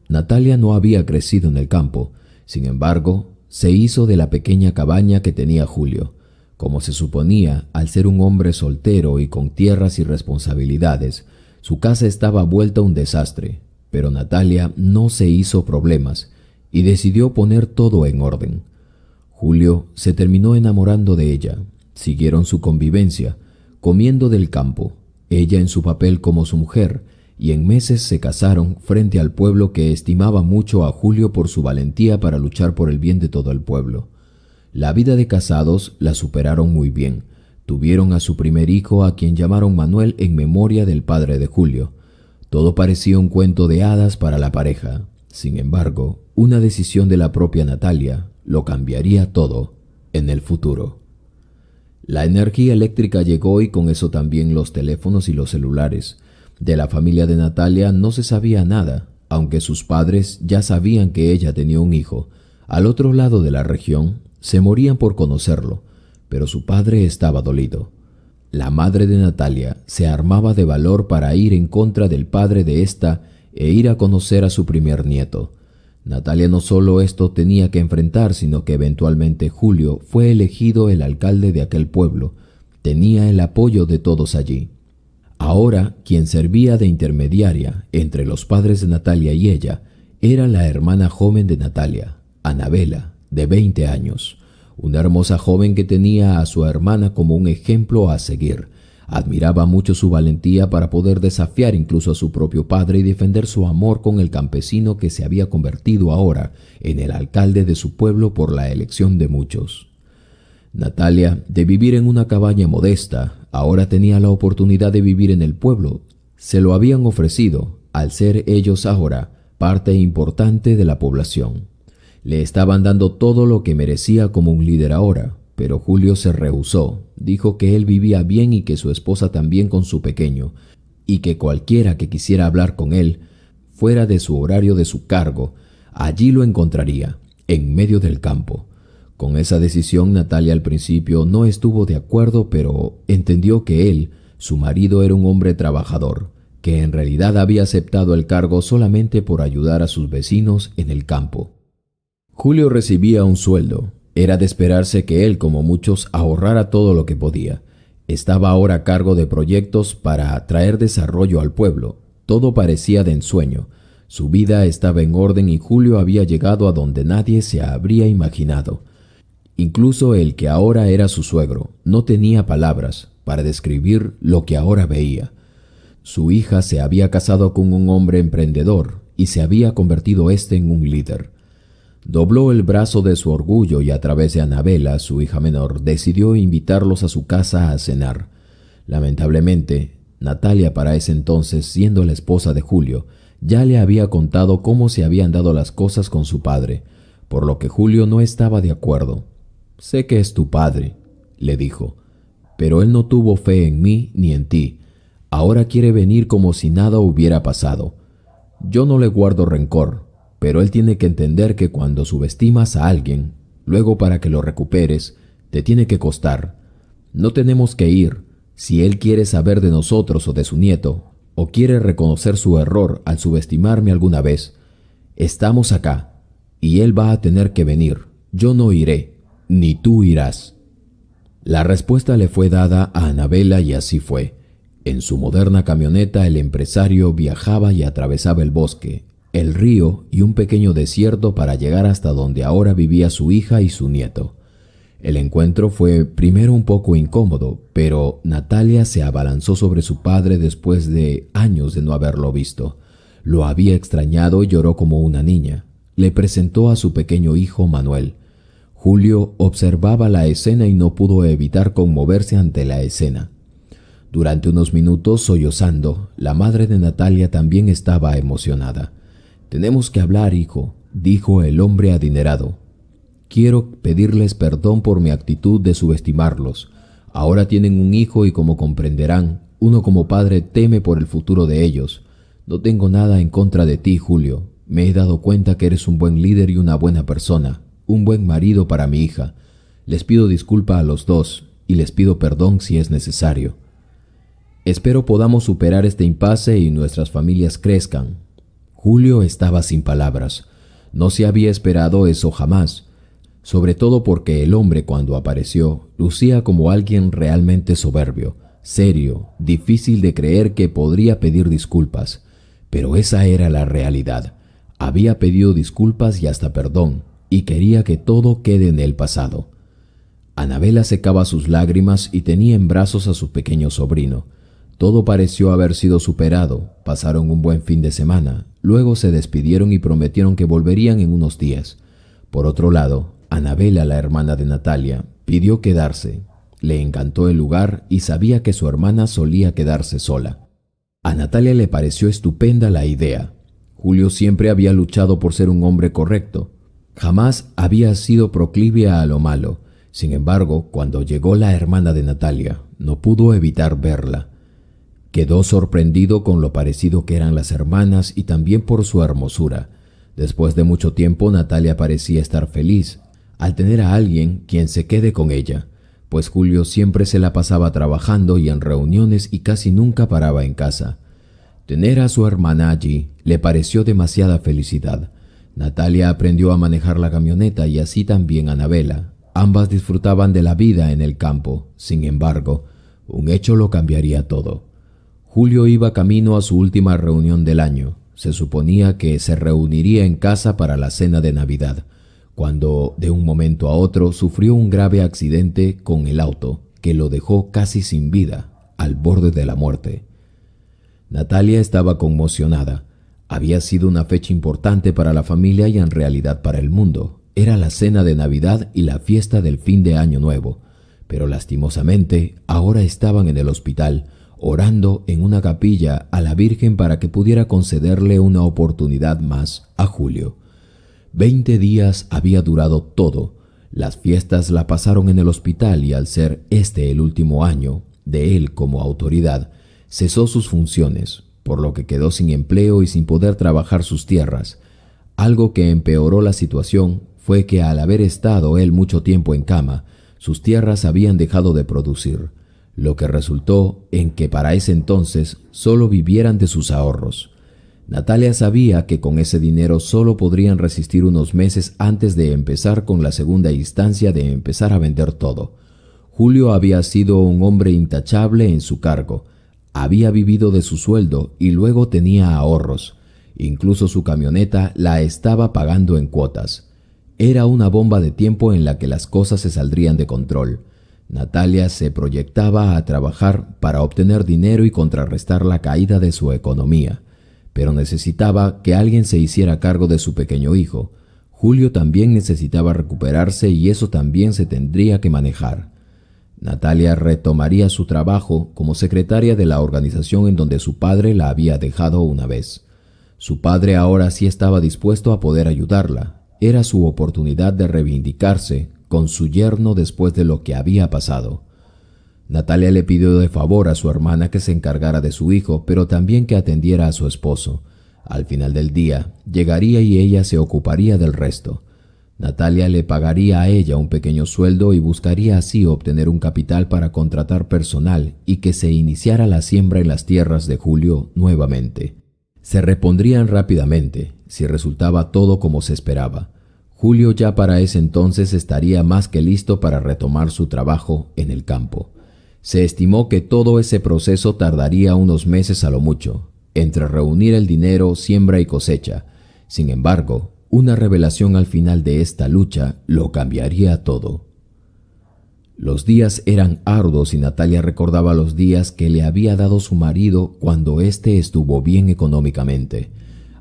Natalia no había crecido en el campo, sin embargo, se hizo de la pequeña cabaña que tenía Julio. Como se suponía, al ser un hombre soltero y con tierras y responsabilidades, su casa estaba vuelta a un desastre, pero Natalia no se hizo problemas y decidió poner todo en orden. Julio se terminó enamorando de ella. Siguieron su convivencia, comiendo del campo, ella en su papel como su mujer, y en meses se casaron frente al pueblo que estimaba mucho a Julio por su valentía para luchar por el bien de todo el pueblo. La vida de casados la superaron muy bien. Tuvieron a su primer hijo, a quien llamaron Manuel en memoria del padre de Julio. Todo parecía un cuento de hadas para la pareja. Sin embargo, una decisión de la propia Natalia lo cambiaría todo en el futuro. La energía eléctrica llegó y con eso también los teléfonos y los celulares. De la familia de Natalia no se sabía nada, aunque sus padres ya sabían que ella tenía un hijo. Al otro lado de la región se morían por conocerlo, pero su padre estaba dolido. La madre de Natalia se armaba de valor para ir en contra del padre de esta e ir a conocer a su primer nieto. Natalia no solo esto tenía que enfrentar, sino que eventualmente Julio fue elegido el alcalde de aquel pueblo. Tenía el apoyo de todos allí. Ahora, quien servía de intermediaria entre los padres de Natalia y ella era la hermana joven de Natalia, Anabela, de 20 años. Una hermosa joven que tenía a su hermana como un ejemplo a seguir. Admiraba mucho su valentía para poder desafiar incluso a su propio padre y defender su amor con el campesino que se había convertido ahora en el alcalde de su pueblo por la elección de muchos. Natalia, de vivir en una cabaña modesta, ahora tenía la oportunidad de vivir en el pueblo. Se lo habían ofrecido, al ser ellos ahora parte importante de la población. Le estaban dando todo lo que merecía como un líder ahora, pero Julio se rehusó. Dijo que él vivía bien y que su esposa también con su pequeño, y que cualquiera que quisiera hablar con él, fuera de su horario de su cargo, allí lo encontraría, en medio del campo. Con esa decisión Natalia al principio no estuvo de acuerdo, pero entendió que él, su marido, era un hombre trabajador, que en realidad había aceptado el cargo solamente por ayudar a sus vecinos en el campo. Julio recibía un sueldo. Era de esperarse que él, como muchos, ahorrara todo lo que podía. Estaba ahora a cargo de proyectos para traer desarrollo al pueblo. Todo parecía de ensueño. Su vida estaba en orden y Julio había llegado a donde nadie se habría imaginado. Incluso el que ahora era su suegro no tenía palabras para describir lo que ahora veía. Su hija se había casado con un hombre emprendedor y se había convertido en un líder. Dobló el brazo de su orgullo y a través de Anabela, su hija menor, decidió invitarlos a su casa a cenar. Lamentablemente, Natalia, para ese entonces, siendo la esposa de Julio, ya le había contado cómo se habían dado las cosas con su padre, por lo que Julio no estaba de acuerdo. «Sé que es tu padre», le dijo, «pero él no tuvo fe en mí ni en ti. Ahora quiere venir como si nada hubiera pasado. Yo no le guardo rencor, pero él tiene que entender que cuando subestimas a alguien, luego para que lo recuperes, te tiene que costar. No tenemos que ir, Si él quiere saber de nosotros o de su nieto, o quiere reconocer su error al subestimarme alguna vez, estamos acá, y él va a tener que venir. Yo no iré, ni tú irás. La respuesta le fue dada a Anabela y así fue. En su moderna camioneta el empresario viajaba y atravesaba el bosque, el río y un pequeño desierto para llegar hasta donde ahora vivía su hija y su nieto. El encuentro fue primero un poco incómodo, pero Natalia se abalanzó sobre su padre después de años de no haberlo visto. Lo había extrañado y lloró como una niña. Le presentó a su pequeño hijo Manuel. Julio observaba la escena y no pudo evitar conmoverse ante la escena. Durante unos minutos, sollozando, la madre de Natalia también estaba emocionada. «Tenemos que hablar, hijo», dijo el hombre adinerado. «Quiero pedirles perdón por mi actitud de subestimarlos. Ahora tienen un hijo y, como comprenderán, uno como padre teme por el futuro de ellos. No tengo nada en contra de ti, Julio. Me he dado cuenta que eres un buen líder y una buena persona, un buen marido para mi hija. Les pido disculpa a los dos y les pido perdón si es necesario. Espero podamos superar este impasse y nuestras familias crezcan». Julio estaba sin palabras. No se había esperado eso jamás, sobre todo porque el hombre, cuando apareció, lucía como alguien realmente soberbio, serio, difícil de creer que podría pedir disculpas. Pero esa era la realidad. Había pedido disculpas y hasta perdón, y quería que todo quede en el pasado. Anabela secaba sus lágrimas y tenía en brazos a su pequeño sobrino. Todo pareció haber sido superado. Pasaron un buen fin de semana. Luego se despidieron y prometieron que volverían en unos días. Por otro lado, Anabela, la hermana de Natalia, pidió quedarse. Le encantó el lugar y sabía que su hermana solía quedarse sola. A Natalia le pareció estupenda la idea. Julio siempre había luchado por ser un hombre correcto. Jamás había sido proclive a lo malo. Sin embargo, cuando llegó la hermana de Natalia, no pudo evitar verla. Quedó sorprendido con lo parecido que eran las hermanas y también por su hermosura. Después de mucho tiempo, Natalia parecía estar feliz al tener a alguien quien se quede con ella, pues Julio siempre se la pasaba trabajando y en reuniones y casi nunca paraba en casa. Tener a su hermana allí le pareció demasiada felicidad. Natalia aprendió a manejar la camioneta y así también Anabela. Ambas disfrutaban de la vida en el campo. Sin embargo, un hecho lo cambiaría todo. Julio iba camino a su última reunión del año. Se suponía que se reuniría en casa para la cena de Navidad, cuando de un momento a otro sufrió un grave accidente con el auto que lo dejó casi sin vida, al borde de la muerte. Natalia estaba conmocionada. Había sido una fecha importante para la familia y en realidad para el mundo. Era la cena de Navidad y la fiesta del fin de Año Nuevo, pero lastimosamente ahora estaban en el hospital, orando en una capilla a la Virgen para que pudiera concederle una oportunidad más a Julio. 20 días había durado todo. Las fiestas la pasaron en el hospital y al ser este el último año de él como autoridad, cesó sus funciones, por lo que quedó sin empleo y sin poder trabajar sus tierras. Algo que empeoró la situación fue que al haber estado él mucho tiempo en cama, sus tierras habían dejado de producir, lo que resultó en que para ese entonces solo vivieran de sus ahorros. Natalia sabía que con ese dinero solo podrían resistir unos meses antes de empezar con la segunda instancia de empezar a vender todo. Julio había sido un hombre intachable en su cargo. Había vivido de su sueldo y luego tenía ahorros. Incluso su camioneta la estaba pagando en cuotas. Era una bomba de tiempo en la que las cosas se saldrían de control. Natalia se proyectaba a trabajar para obtener dinero y contrarrestar la caída de su economía, pero necesitaba que alguien se hiciera cargo de su pequeño hijo. Julio también necesitaba recuperarse y eso también se tendría que manejar. Natalia retomaría su trabajo como secretaria de la organización en donde su padre la había dejado una vez. Su padre ahora sí estaba dispuesto a poder ayudarla. Era su oportunidad de reivindicarse con su yerno después de lo que había pasado. Natalia le pidió de favor a su hermana que se encargara de su hijo, pero también que atendiera a su esposo. Al final del día, llegaría y ella se ocuparía del resto. Natalia le pagaría a ella un pequeño sueldo y buscaría así obtener un capital para contratar personal y que se iniciara la siembra en las tierras de Julio nuevamente. Se repondrían rápidamente si resultaba todo como se esperaba. Julio ya para ese entonces estaría más que listo para retomar su trabajo en el campo. Se estimó que todo ese proceso tardaría unos meses a lo mucho, entre reunir el dinero, siembra y cosecha. Sin embargo, una revelación al final de esta lucha lo cambiaría todo. Los días eran arduos y Natalia recordaba los días que le había dado su marido cuando éste estuvo bien económicamente.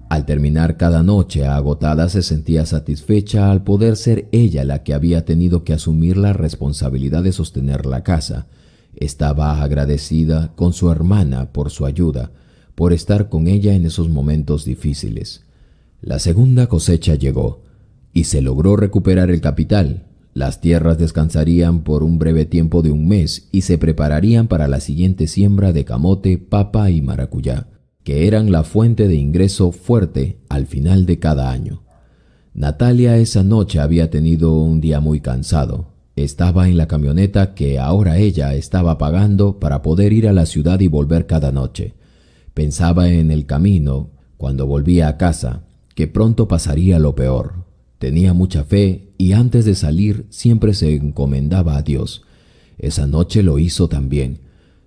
Al terminar cada noche agotada se sentía satisfecha al poder ser ella la que había tenido que asumir la responsabilidad de sostener la casa. Estaba agradecida con su hermana por su ayuda, por estar con ella en esos momentos difíciles. La segunda cosecha llegó y se logró recuperar el capital. Las tierras descansarían por un breve tiempo de un mes y se prepararían para la siguiente siembra de camote, papa y maracuyá, que eran la fuente de ingreso fuerte al final de cada año. Natalia esa noche había tenido un día muy cansado. Estaba en la camioneta que ahora ella estaba pagando para poder ir a la ciudad y volver cada noche. Pensaba en el camino, cuando volvía a casa, que pronto pasaría lo peor. Tenía mucha fe y antes de salir siempre se encomendaba a Dios. Esa noche lo hizo también.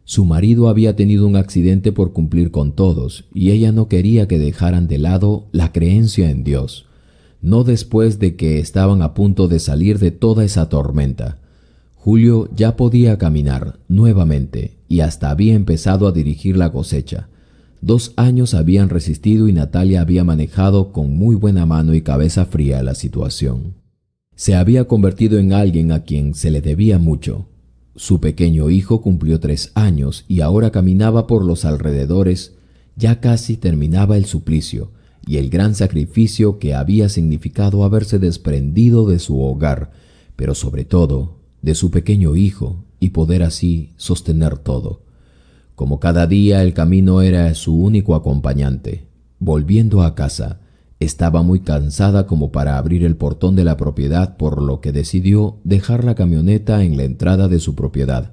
Su marido había tenido un accidente por cumplir con todos y ella no quería que dejaran de lado la creencia en Dios. No después de que estaban a punto de salir de toda esa tormenta. Julio ya podía caminar nuevamente y hasta había empezado a dirigir la cosecha. 2 años habían resistido y Natalia había manejado con muy buena mano y cabeza fría la situación. Se había convertido en alguien a quien se le debía mucho. Su pequeño hijo cumplió 3 años y ahora caminaba por los alrededores. Ya casi terminaba el suplicio y el gran sacrificio que había significado haberse desprendido de su hogar, pero sobre todo de su pequeño hijo, y poder así sostener todo. Como cada día el camino era su único acompañante. Volviendo a casa, estaba muy cansada como para abrir el portón de la propiedad, por lo que decidió dejar la camioneta en la entrada de su propiedad.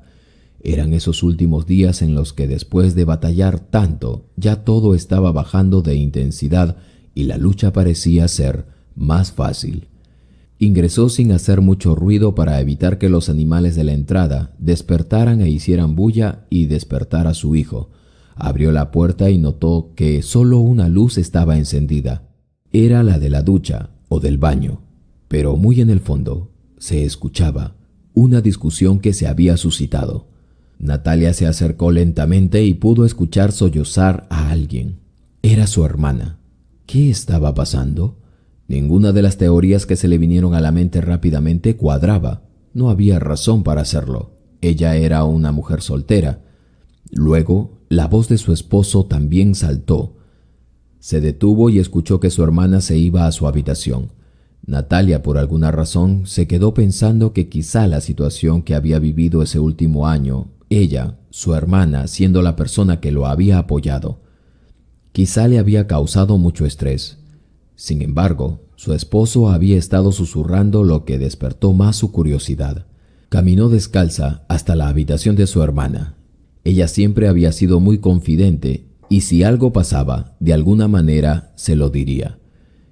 Eran esos últimos días en los que después de batallar tanto, ya todo estaba bajando de intensidad y la lucha parecía ser más fácil. Ingresó sin hacer mucho ruido para evitar que los animales de la entrada despertaran e hicieran bulla y despertar a su hijo. Abrió la puerta y notó que solo una luz estaba encendida. Era la de la ducha o del baño, pero muy en el fondo se escuchaba una discusión que se había suscitado. Natalia se acercó lentamente y pudo escuchar sollozar a alguien. Era su hermana. ¿Qué estaba pasando? Ninguna de las teorías que se le vinieron a la mente rápidamente cuadraba. No había razón para hacerlo. Ella era una mujer soltera. Luego, la voz de su esposo también saltó. Se detuvo y escuchó que su hermana se iba a su habitación. Natalia, por alguna razón, se quedó pensando que quizá la situación que había vivido ese último año, ella, su hermana, siendo la persona que lo había apoyado, quizá le había causado mucho estrés. Sin embargo, su esposo había estado susurrando, lo que despertó más su curiosidad. Caminó descalza hasta la habitación de su hermana. Ella siempre había sido muy confidente y si algo pasaba, de alguna manera se lo diría.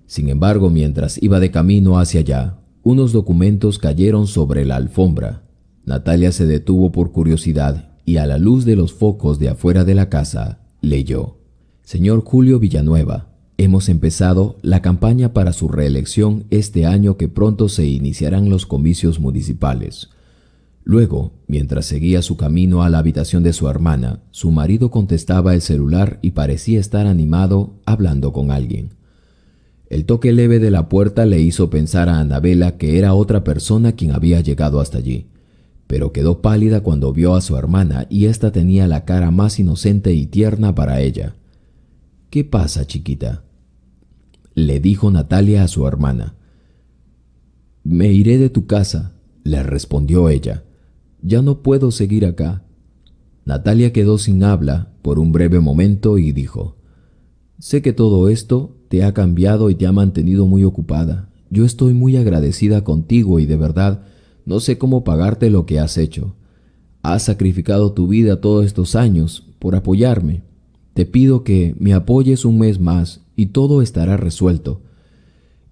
Sin embargo, mientras iba de camino hacia allá, unos documentos cayeron sobre la alfombra. Natalia se detuvo por curiosidad y a la luz de los focos de afuera de la casa, leyó: Señor Julio Villanueva, hemos empezado la campaña para su reelección este año, que pronto se iniciarán los comicios municipales. Luego, mientras seguía su camino a la habitación de su hermana, su marido contestaba el celular y parecía estar animado hablando con alguien. El toque leve de la puerta le hizo pensar a Anabela que era otra persona quien había llegado hasta allí, pero quedó pálida cuando vio a su hermana y ésta tenía la cara más inocente y tierna para ella. «¿Qué pasa, chiquita?», le dijo Natalia a su hermana. «Me iré de tu casa», le respondió ella. «Ya no puedo seguir acá». Natalia quedó sin habla por un breve momento y dijo: «Sé que todo esto te ha cambiado y te ha mantenido muy ocupada, yo estoy muy agradecida contigo y de verdad no sé cómo pagarte lo que has hecho. Has sacrificado tu vida todos estos años por apoyarme. Te pido que me apoyes un mes más y todo estará resuelto.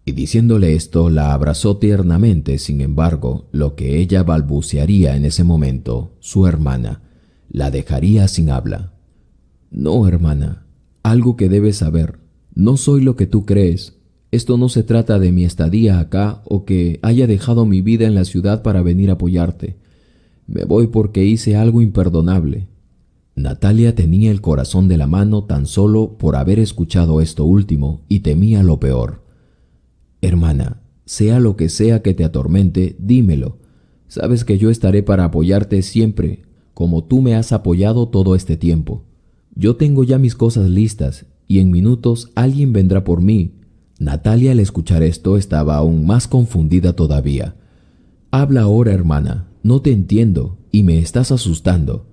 Y diciéndole esto, la abrazó tiernamente. Sin embargo, lo que ella balbucearía en ese momento, su hermana, la dejaría sin habla. No, hermana, algo que debes saber. No soy lo que tú crees. Esto no se trata de mi estadía acá o que haya dejado mi vida en la ciudad para venir a apoyarte. Me voy porque hice algo imperdonable. Natalia tenía el corazón de la mano tan solo por haber escuchado esto último y temía lo peor. Hermana, sea lo que sea que te atormente, dímelo. Sabes que yo estaré para apoyarte siempre, como tú me has apoyado todo este tiempo. Yo tengo ya mis cosas listas y en minutos alguien vendrá por mí. Natalia, al escuchar esto, estaba aún más confundida todavía. Habla ahora, hermana. No te entiendo y me estás asustando.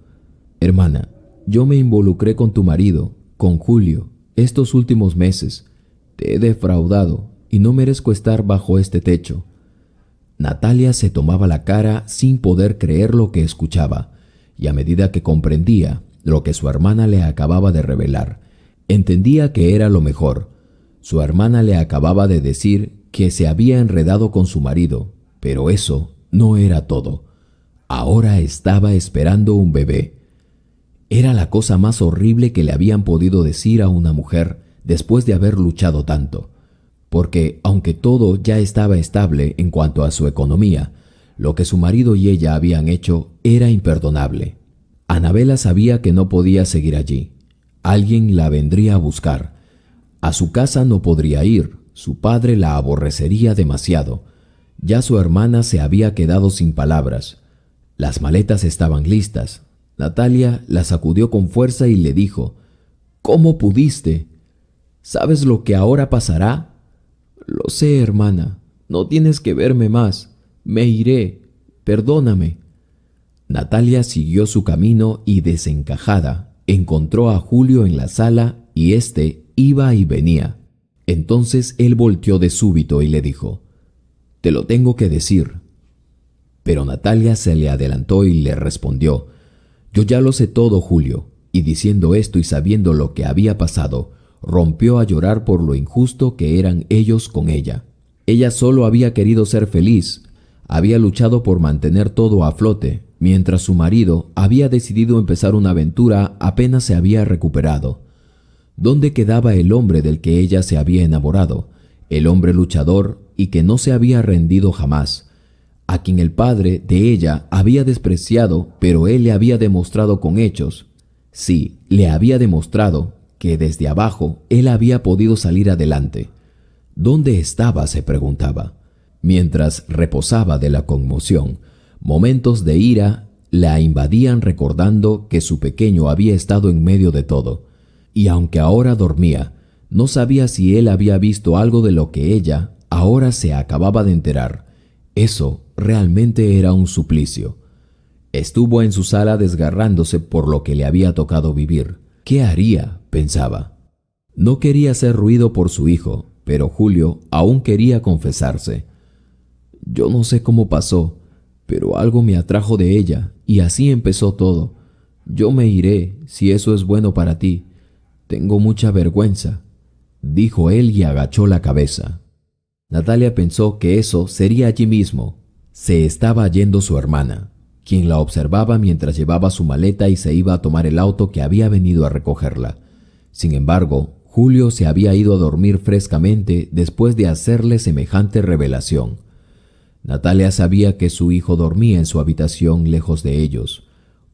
Hermana, yo me involucré con tu marido, con Julio, estos últimos meses. Te he defraudado y no merezco estar bajo este techo. Natalia se tomaba la cara sin poder creer lo que escuchaba, y a medida que comprendía lo que su hermana le acababa de revelar, entendía que era lo mejor. Su hermana le acababa de decir que se había enredado con su marido, pero eso no era todo. Ahora estaba esperando un bebé. Era la cosa más horrible que le habían podido decir a una mujer después de haber luchado tanto. Porque, aunque todo ya estaba estable en cuanto a su economía, lo que su marido y ella habían hecho era imperdonable. Anabela sabía que no podía seguir allí. Alguien la vendría a buscar. A su casa no podría ir. Su padre la aborrecería demasiado. Ya su hermana se había quedado sin palabras. Las maletas estaban listas. Natalia la sacudió con fuerza y le dijo: «¿Cómo pudiste? ¿Sabes lo que ahora pasará?» «Lo sé, hermana. No tienes que verme más. Me iré. Perdóname». Natalia siguió su camino y, desencajada, encontró a Julio en la sala y éste iba y venía. Entonces él volteó de súbito y le dijo: «Te lo tengo que decir». Pero Natalia se le adelantó y le respondió: «Yo ya lo sé todo, Julio». Y diciendo esto y sabiendo lo que había pasado, rompió a llorar por lo injusto que eran ellos con ella. Ella solo había querido ser feliz. Había luchado por mantener todo a flote, mientras su marido había decidido empezar una aventura apenas se había recuperado. ¿Dónde quedaba el hombre del que ella se había enamorado? El hombre luchador y que no se había rendido jamás, a quien el padre de ella había despreciado, pero él le había demostrado con hechos. Sí, le había demostrado que desde abajo él había podido salir adelante. ¿Dónde estaba?, se preguntaba. Mientras reposaba de la conmoción, momentos de ira la invadían recordando que su pequeño había estado en medio de todo. Y aunque ahora dormía, no sabía si él había visto algo de lo que ella ahora se acababa de enterar. Eso realmente era un suplicio. Estuvo en su sala desgarrándose por lo que le había tocado vivir. ¿Qué haría?, pensaba. No quería hacer ruido por su hijo, pero Julio aún quería confesarse. «Yo no sé cómo pasó, pero algo me atrajo de ella y así empezó todo. Yo me iré si eso es bueno para ti. Tengo mucha vergüenza», dijo él y agachó la cabeza. Natalia pensó que eso sería allí mismo. Se estaba yendo su hermana, quien la observaba mientras llevaba su maleta y se iba a tomar el auto que había venido a recogerla. Sin embargo, Julio se había ido a dormir frescamente después de hacerle semejante revelación. Natalia sabía que su hijo dormía en su habitación lejos de ellos.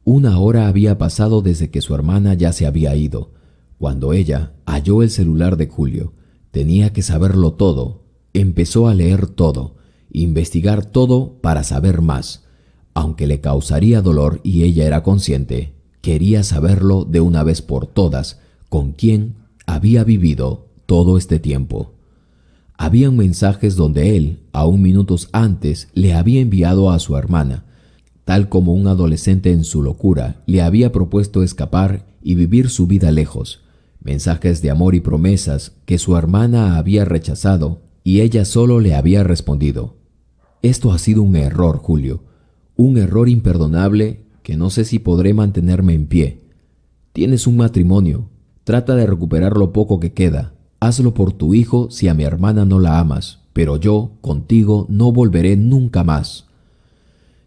1 hora había pasado desde que su hermana ya se había ido, cuando ella halló el celular de Julio. Tenía que saberlo todo. Empezó a leer todo, investigar todo para saber más. Aunque le causaría dolor y ella era consciente, quería saberlo de una vez por todas con quién había vivido todo este tiempo. Habían mensajes donde él, aún minutos antes, le había enviado a su hermana, tal como un adolescente en su locura le había propuesto escapar y vivir su vida lejos. Mensajes de amor y promesas que su hermana había rechazado y ella solo le había respondido: «Esto ha sido un error, Julio, un error imperdonable que no sé si podré mantenerme en pie. Tienes un matrimonio, trata de recuperar lo poco que queda. Hazlo por tu hijo si a mi hermana no la amas, pero yo, contigo, no volveré nunca más».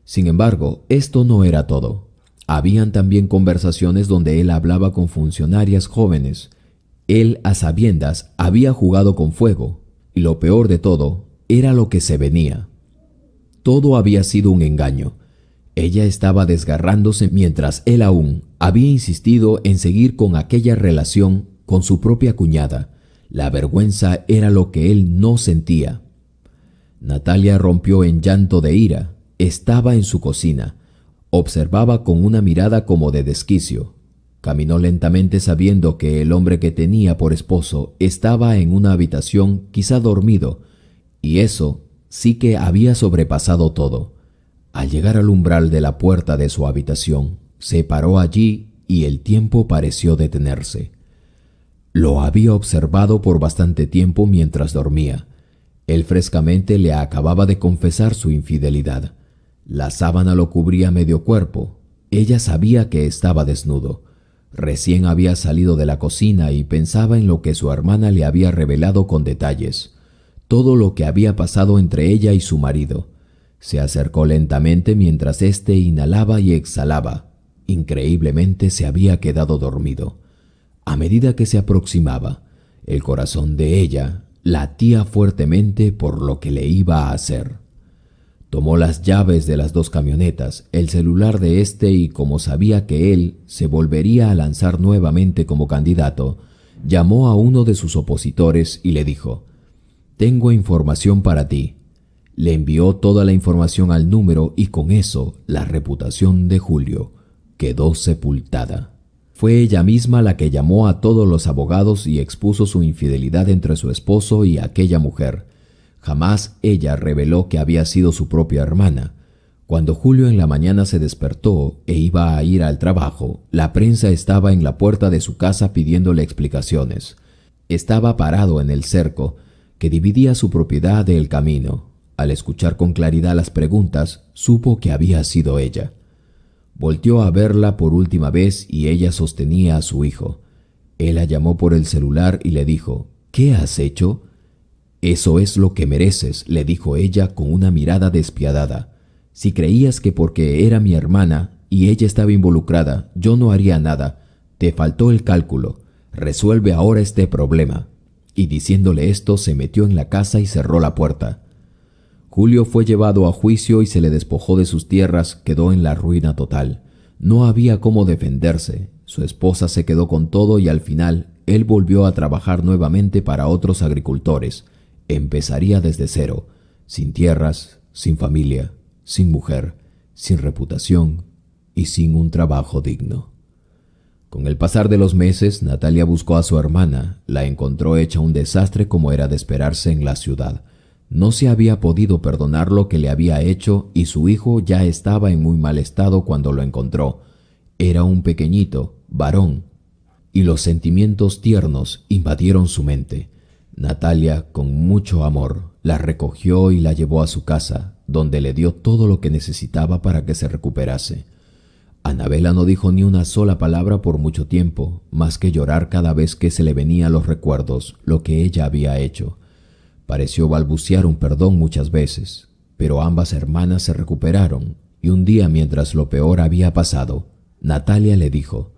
Sin embargo, esto no era todo. Habían también conversaciones donde él hablaba con funcionarias jóvenes. Él, a sabiendas, había jugado con fuego, y lo peor de todo era lo que se venía. Todo había sido un engaño. Ella estaba desgarrándose mientras él aún había insistido en seguir con aquella relación con su propia cuñada. La vergüenza era lo que él no sentía. Natalia rompió en llanto de ira. Estaba en su cocina. Observaba con una mirada como de desquicio. Caminó lentamente sabiendo que el hombre que tenía por esposo estaba en una habitación, quizá dormido, y eso sí que había sobrepasado todo. Al llegar al umbral de la puerta de su habitación, se paró allí y el tiempo pareció detenerse. Lo había observado por bastante tiempo mientras dormía. Él frescamente le acababa de confesar su infidelidad. La sábana lo cubría medio cuerpo. Ella sabía que estaba desnudo. Recién había salido de la cocina y pensaba en lo que su hermana le había revelado con detalles. Todo lo que había pasado entre ella y su marido. Se acercó lentamente mientras éste inhalaba y exhalaba. Increíblemente se había quedado dormido. A medida que se aproximaba, el corazón de ella latía fuertemente por lo que le iba a hacer. Tomó las llaves de las dos camionetas, el celular de éste y como sabía que él se volvería a lanzar nuevamente como candidato, llamó a uno de sus opositores y le dijo: «Tengo información para ti». Le envió toda la información al número y con eso la reputación de Julio quedó sepultada. Fue ella misma la que llamó a todos los abogados y expuso su infidelidad entre su esposo y aquella mujer. Jamás ella reveló que había sido su propia hermana. Cuando Julio en la mañana se despertó e iba a ir al trabajo, la prensa estaba en la puerta de su casa pidiéndole explicaciones. Estaba parado en el cerco que dividía su propiedad del camino. Al escuchar con claridad las preguntas, supo que había sido ella. Volteó a verla por última vez y ella sostenía a su hijo. Él la llamó por el celular y le dijo: «¿Qué has hecho?». «Eso es lo que mereces», le dijo ella con una mirada despiadada. «Si creías que porque era mi hermana y ella estaba involucrada, yo no haría nada, te faltó el cálculo. Resuelve ahora este problema». Y diciéndole esto, se metió en la casa y cerró la puerta. Julio fue llevado a juicio y se le despojó de sus tierras, quedó en la ruina total. No había cómo defenderse. Su esposa se quedó con todo y al final él volvió a trabajar nuevamente para otros agricultores. Empezaría desde cero, sin tierras, sin familia, sin mujer, sin reputación y sin un trabajo digno. Con el pasar de los meses, Natalia buscó a su hermana. La encontró hecha un desastre como era de esperarse en la ciudad. No se había podido perdonar lo que le había hecho y su hijo ya estaba en muy mal estado cuando lo encontró. Era un pequeñito, varón, y los sentimientos tiernos invadieron su mente. Natalia, con mucho amor, la recogió y la llevó a su casa, donde le dio todo lo que necesitaba para que se recuperase. Anabela no dijo ni una sola palabra por mucho tiempo, más que llorar cada vez que se le venían los recuerdos, lo que ella había hecho. Pareció balbucear un perdón muchas veces, pero ambas hermanas se recuperaron, y un día mientras lo peor había pasado, Natalia le dijo: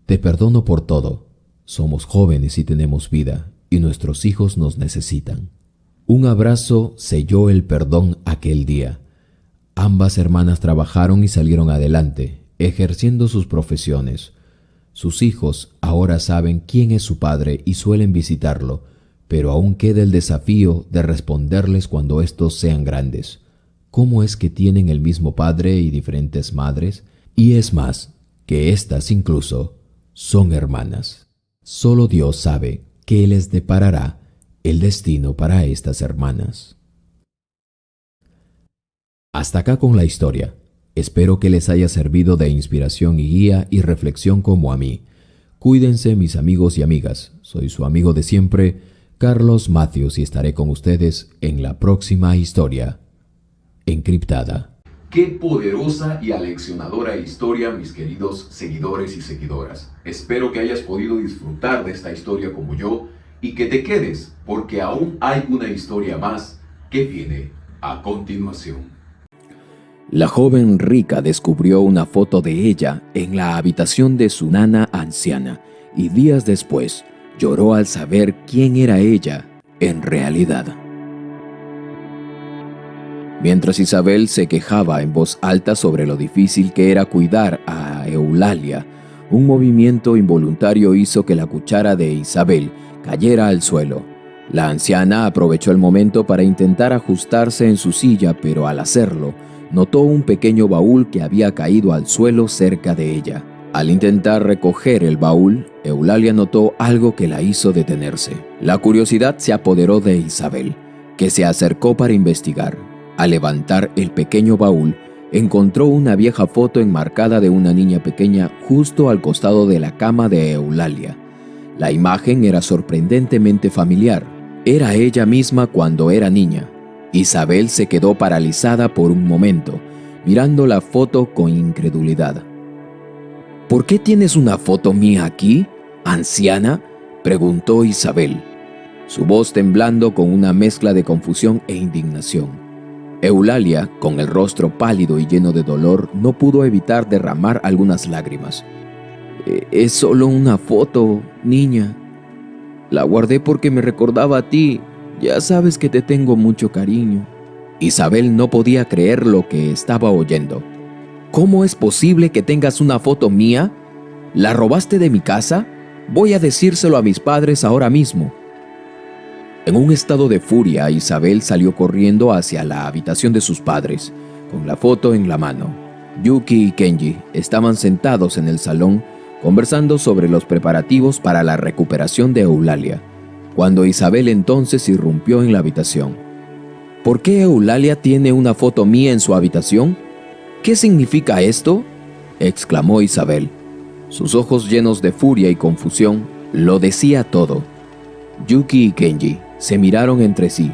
«Te perdono por todo. Somos jóvenes y tenemos vida, y nuestros hijos nos necesitan». Un abrazo selló el perdón aquel día. Ambas hermanas trabajaron y salieron adelante, ejerciendo sus profesiones. Sus hijos ahora saben quién es su padre y suelen visitarlo, pero aún queda el desafío de responderles cuando estos sean grandes. ¿Cómo es que tienen el mismo padre y diferentes madres? Y es más, que éstas incluso son hermanas. Solo Dios sabe qué les deparará el destino para estas hermanas. Hasta acá con la historia. Espero que les haya servido de inspiración y guía y reflexión como a mí. Cuídense, mis amigos y amigas. Soy su amigo de siempre, Carlos Matthews y estaré con ustedes en la próxima historia encriptada. Qué poderosa y aleccionadora historia, mis queridos seguidores y seguidoras. Espero que hayas podido disfrutar de esta historia como yo y que te quedes, porque aún hay una historia más que viene a continuación. La joven rica descubrió una foto de ella en la habitación de su nana anciana y días después lloró al saber quién era ella en realidad. Mientras Isabel se quejaba en voz alta sobre lo difícil que era cuidar a Eulalia, un movimiento involuntario hizo que la cuchara de Isabel cayera al suelo. La anciana aprovechó el momento para intentar ajustarse en su silla, pero al hacerlo, notó un pequeño baúl que había caído al suelo cerca de ella. Al intentar recoger el baúl, Eulalia notó algo que la hizo detenerse. La curiosidad se apoderó de Isabel, que se acercó para investigar. Al levantar el pequeño baúl, encontró una vieja foto enmarcada de una niña pequeña justo al costado de la cama de Eulalia. La imagen era sorprendentemente familiar. Era ella misma cuando era niña. Isabel se quedó paralizada por un momento, mirando la foto con incredulidad. ¿Por qué tienes una foto mía aquí, anciana?, preguntó Isabel, su voz temblando con una mezcla de confusión e indignación. Eulalia, con el rostro pálido y lleno de dolor, no pudo evitar derramar algunas lágrimas. Es solo una foto, niña. La guardé porque me recordaba a ti. Ya sabes que te tengo mucho cariño. Isabel no podía creer lo que estaba oyendo. ¿Cómo es posible que tengas una foto mía? ¿La robaste de mi casa? Voy a decírselo a mis padres ahora mismo. En un estado de furia, Isabel salió corriendo hacia la habitación de sus padres, con la foto en la mano. Yuki y Kenji estaban sentados en el salón, conversando sobre los preparativos para la recuperación de Eulalia, cuando Isabel entonces irrumpió en la habitación. ¿Por qué Eulalia tiene una foto mía en su habitación? ¿Qué significa esto?, exclamó Isabel. Sus ojos llenos de furia y confusión lo decía todo. Yuki y Kenji se miraron entre sí,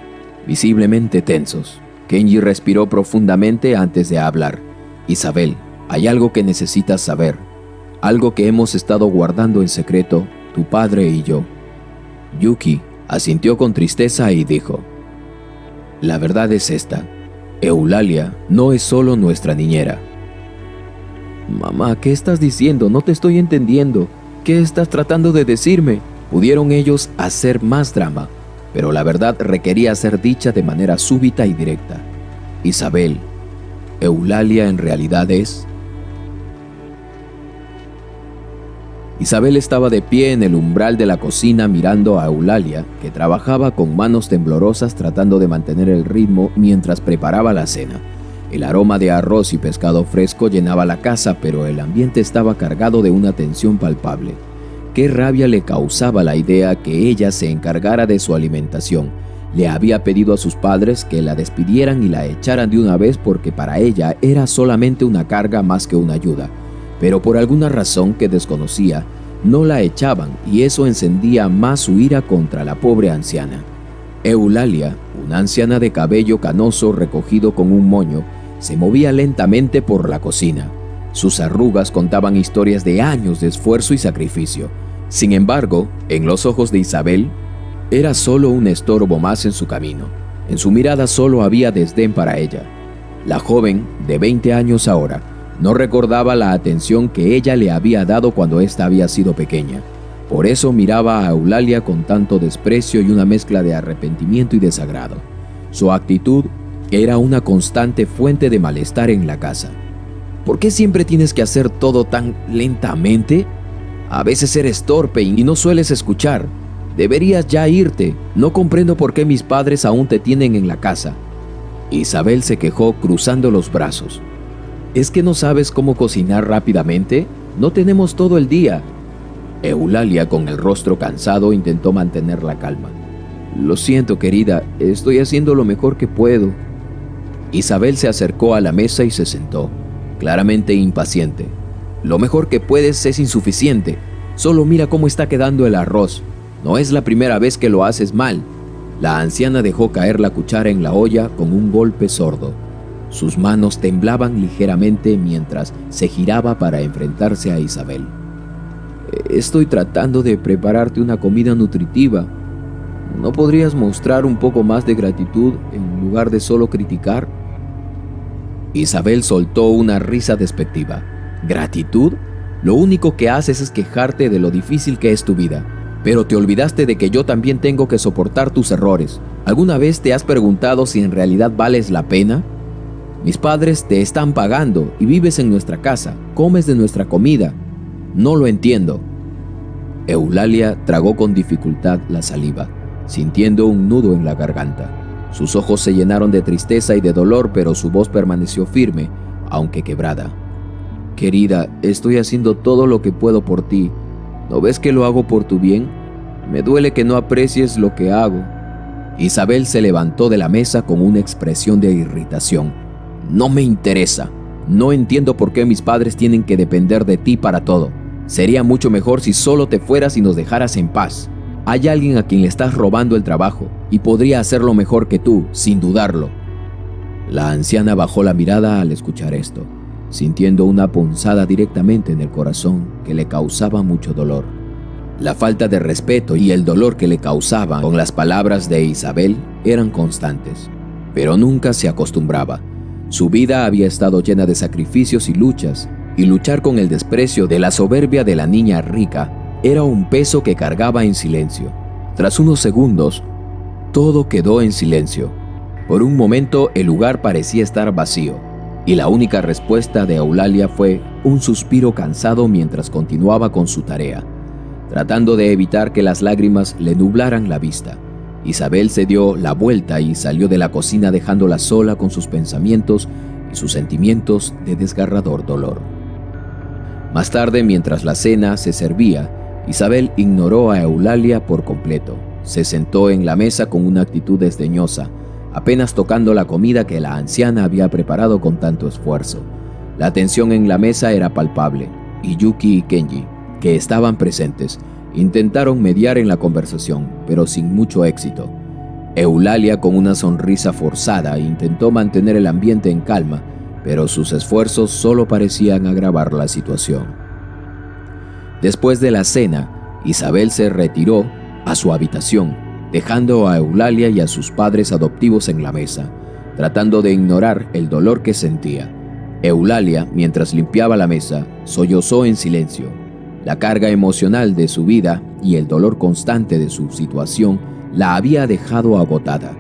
visiblemente tensos. Kenji respiró profundamente antes de hablar. Isabel, hay algo que necesitas saber. Algo que hemos estado guardando en secreto, tu padre y yo. Yuki asintió con tristeza y dijo: la verdad es esta. Eulalia no es solo nuestra niñera. Mamá, ¿qué estás diciendo? No te estoy entendiendo. ¿Qué estás tratando de decirme? Pudieron ellos hacer más drama, pero la verdad requería ser dicha de manera súbita y directa. Isabel, Eulalia en realidad es... Isabel estaba de pie en el umbral de la cocina mirando a Eulalia, que trabajaba con manos temblorosas tratando de mantener el ritmo mientras preparaba la cena. El aroma de arroz y pescado fresco llenaba la casa, pero el ambiente estaba cargado de una tensión palpable. Qué rabia le causaba la idea que ella se encargara de su alimentación. Le había pedido a sus padres que la despidieran y la echaran de una vez porque para ella era solamente una carga más que una ayuda. Pero por alguna razón que desconocía, no la echaban y eso encendía más su ira contra la pobre anciana. Eulalia, una anciana de cabello canoso recogido con un moño, se movía lentamente por la cocina. Sus arrugas contaban historias de años de esfuerzo y sacrificio. Sin embargo, en los ojos de Isabel, era solo un estorbo más en su camino. En su mirada solo había desdén para ella. La joven, de 20 años ahora, no recordaba la atención que ella le había dado cuando ésta había sido pequeña. Por eso miraba a Eulalia con tanto desprecio y una mezcla de arrepentimiento y desagrado. Su actitud era una constante fuente de malestar en la casa. ¿Por qué siempre tienes que hacer todo tan lentamente? A veces eres torpe y no sueles escuchar. Deberías ya irte. No comprendo por qué mis padres aún te tienen en la casa. Isabel se quejó cruzando los brazos. ¿Es que no sabes cómo cocinar rápidamente? No tenemos todo el día. Eulalia, con el rostro cansado, intentó mantener la calma. Lo siento, querida, estoy haciendo lo mejor que puedo. Isabel se acercó a la mesa y se sentó, claramente impaciente. Lo mejor que puedes es insuficiente. Solo mira cómo está quedando el arroz. No es la primera vez que lo haces mal. La anciana dejó caer la cuchara en la olla con un golpe sordo. Sus manos temblaban ligeramente mientras se giraba para enfrentarse a Isabel. Estoy tratando de prepararte una comida nutritiva. ¿No podrías mostrar un poco más de gratitud en lugar de solo criticar? Isabel soltó una risa despectiva. ¿Gratitud? Lo único que haces es quejarte de lo difícil que es tu vida. Pero te olvidaste de que yo también tengo que soportar tus errores. ¿Alguna vez te has preguntado si en realidad vales la pena? Mis padres te están pagando y vives en nuestra casa, comes de nuestra comida. No lo entiendo. Eulalia tragó con dificultad la saliva, sintiendo un nudo en la garganta. Sus ojos se llenaron de tristeza y de dolor, pero su voz permaneció firme, aunque quebrada. Querida, estoy haciendo todo lo que puedo por ti. ¿No ves que lo hago por tu bien? Me duele que no aprecies lo que hago. Isabel se levantó de la mesa con una expresión de irritación. No me interesa. No entiendo por qué mis padres tienen que depender de ti para todo. Sería mucho mejor si solo te fueras y nos dejaras en paz. Hay alguien a quien le estás robando el trabajo y podría hacerlo mejor que tú, sin dudarlo. La anciana bajó la mirada al escuchar esto, sintiendo una punzada directamente en el corazón que le causaba mucho dolor. La falta de respeto y el dolor que le causaban con las palabras de Isabel eran constantes, pero nunca se acostumbraba. Su vida había estado llena de sacrificios y luchar con el desprecio de la soberbia de la niña rica era un peso que cargaba en silencio. Tras unos segundos, todo quedó en silencio. Por un momento el lugar parecía estar vacío, y la única respuesta de Eulalia fue un suspiro cansado mientras continuaba con su tarea, tratando de evitar que las lágrimas le nublaran la vista. Isabel se dio la vuelta y salió de la cocina dejándola sola con sus pensamientos y sus sentimientos de desgarrador dolor. Más tarde, mientras la cena se servía, Isabel ignoró a Eulalia por completo. Se sentó en la mesa con una actitud desdeñosa, apenas tocando la comida que la anciana había preparado con tanto esfuerzo. La tensión en la mesa era palpable, y Yuki y Kenji, que estaban presentes, intentaron mediar en la conversación, pero sin mucho éxito. Eulalia, con una sonrisa forzada, intentó mantener el ambiente en calma, pero sus esfuerzos solo parecían agravar la situación. Después de la cena, Isabel se retiró a su habitación, dejando a Eulalia y a sus padres adoptivos en la mesa, tratando de ignorar el dolor que sentía. Eulalia, mientras limpiaba la mesa, sollozó en silencio. La carga emocional de su vida y el dolor constante de su situación la había dejado agotada.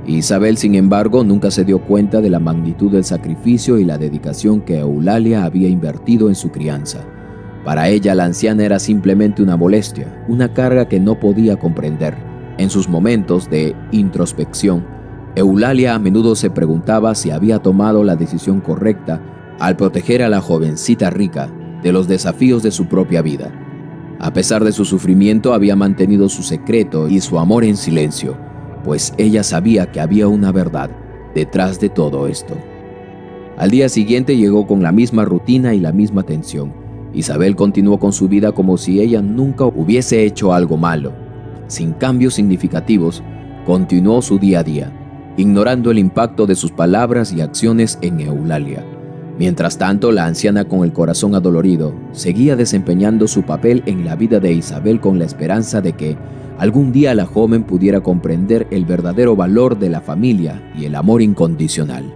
Isabel, sin embargo, nunca se dio cuenta de la magnitud del sacrificio y la dedicación que Eulalia había invertido en su crianza. Para ella, la anciana era simplemente una molestia, una carga que no podía comprender. En sus momentos de introspección, Eulalia a menudo se preguntaba si había tomado la decisión correcta al proteger a la jovencita rica de los desafíos de su propia vida. A pesar de su sufrimiento, había mantenido su secreto y su amor en silencio, pues ella sabía que había una verdad detrás de todo esto. Al día siguiente llegó con la misma rutina y la misma tensión. Isabel continuó con su vida como si ella nunca hubiese hecho algo malo. Sin cambios significativos, continuó su día a día, ignorando el impacto de sus palabras y acciones en Eulalia. Mientras tanto, la anciana, con el corazón adolorido, seguía desempeñando su papel en la vida de Isabel con la esperanza de que algún día la joven pudiera comprender el verdadero valor de la familia y el amor incondicional.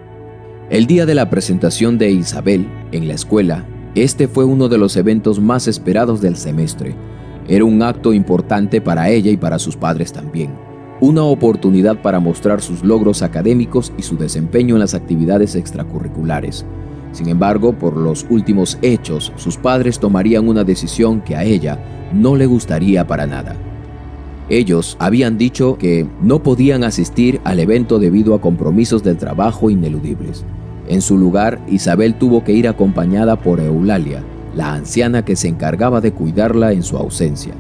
El día de la presentación de Isabel en la escuela, este fue uno de los eventos más esperados del semestre. Era un acto importante para ella y para sus padres también. Una oportunidad para mostrar sus logros académicos y su desempeño en las actividades extracurriculares. Sin embargo, por los últimos hechos, sus padres tomarían una decisión que a ella no le gustaría para nada. Ellos habían dicho que no podían asistir al evento debido a compromisos del trabajo ineludibles. En su lugar, Isabel tuvo que ir acompañada por Eulalia, la anciana que se encargaba de cuidarla en su ausencia.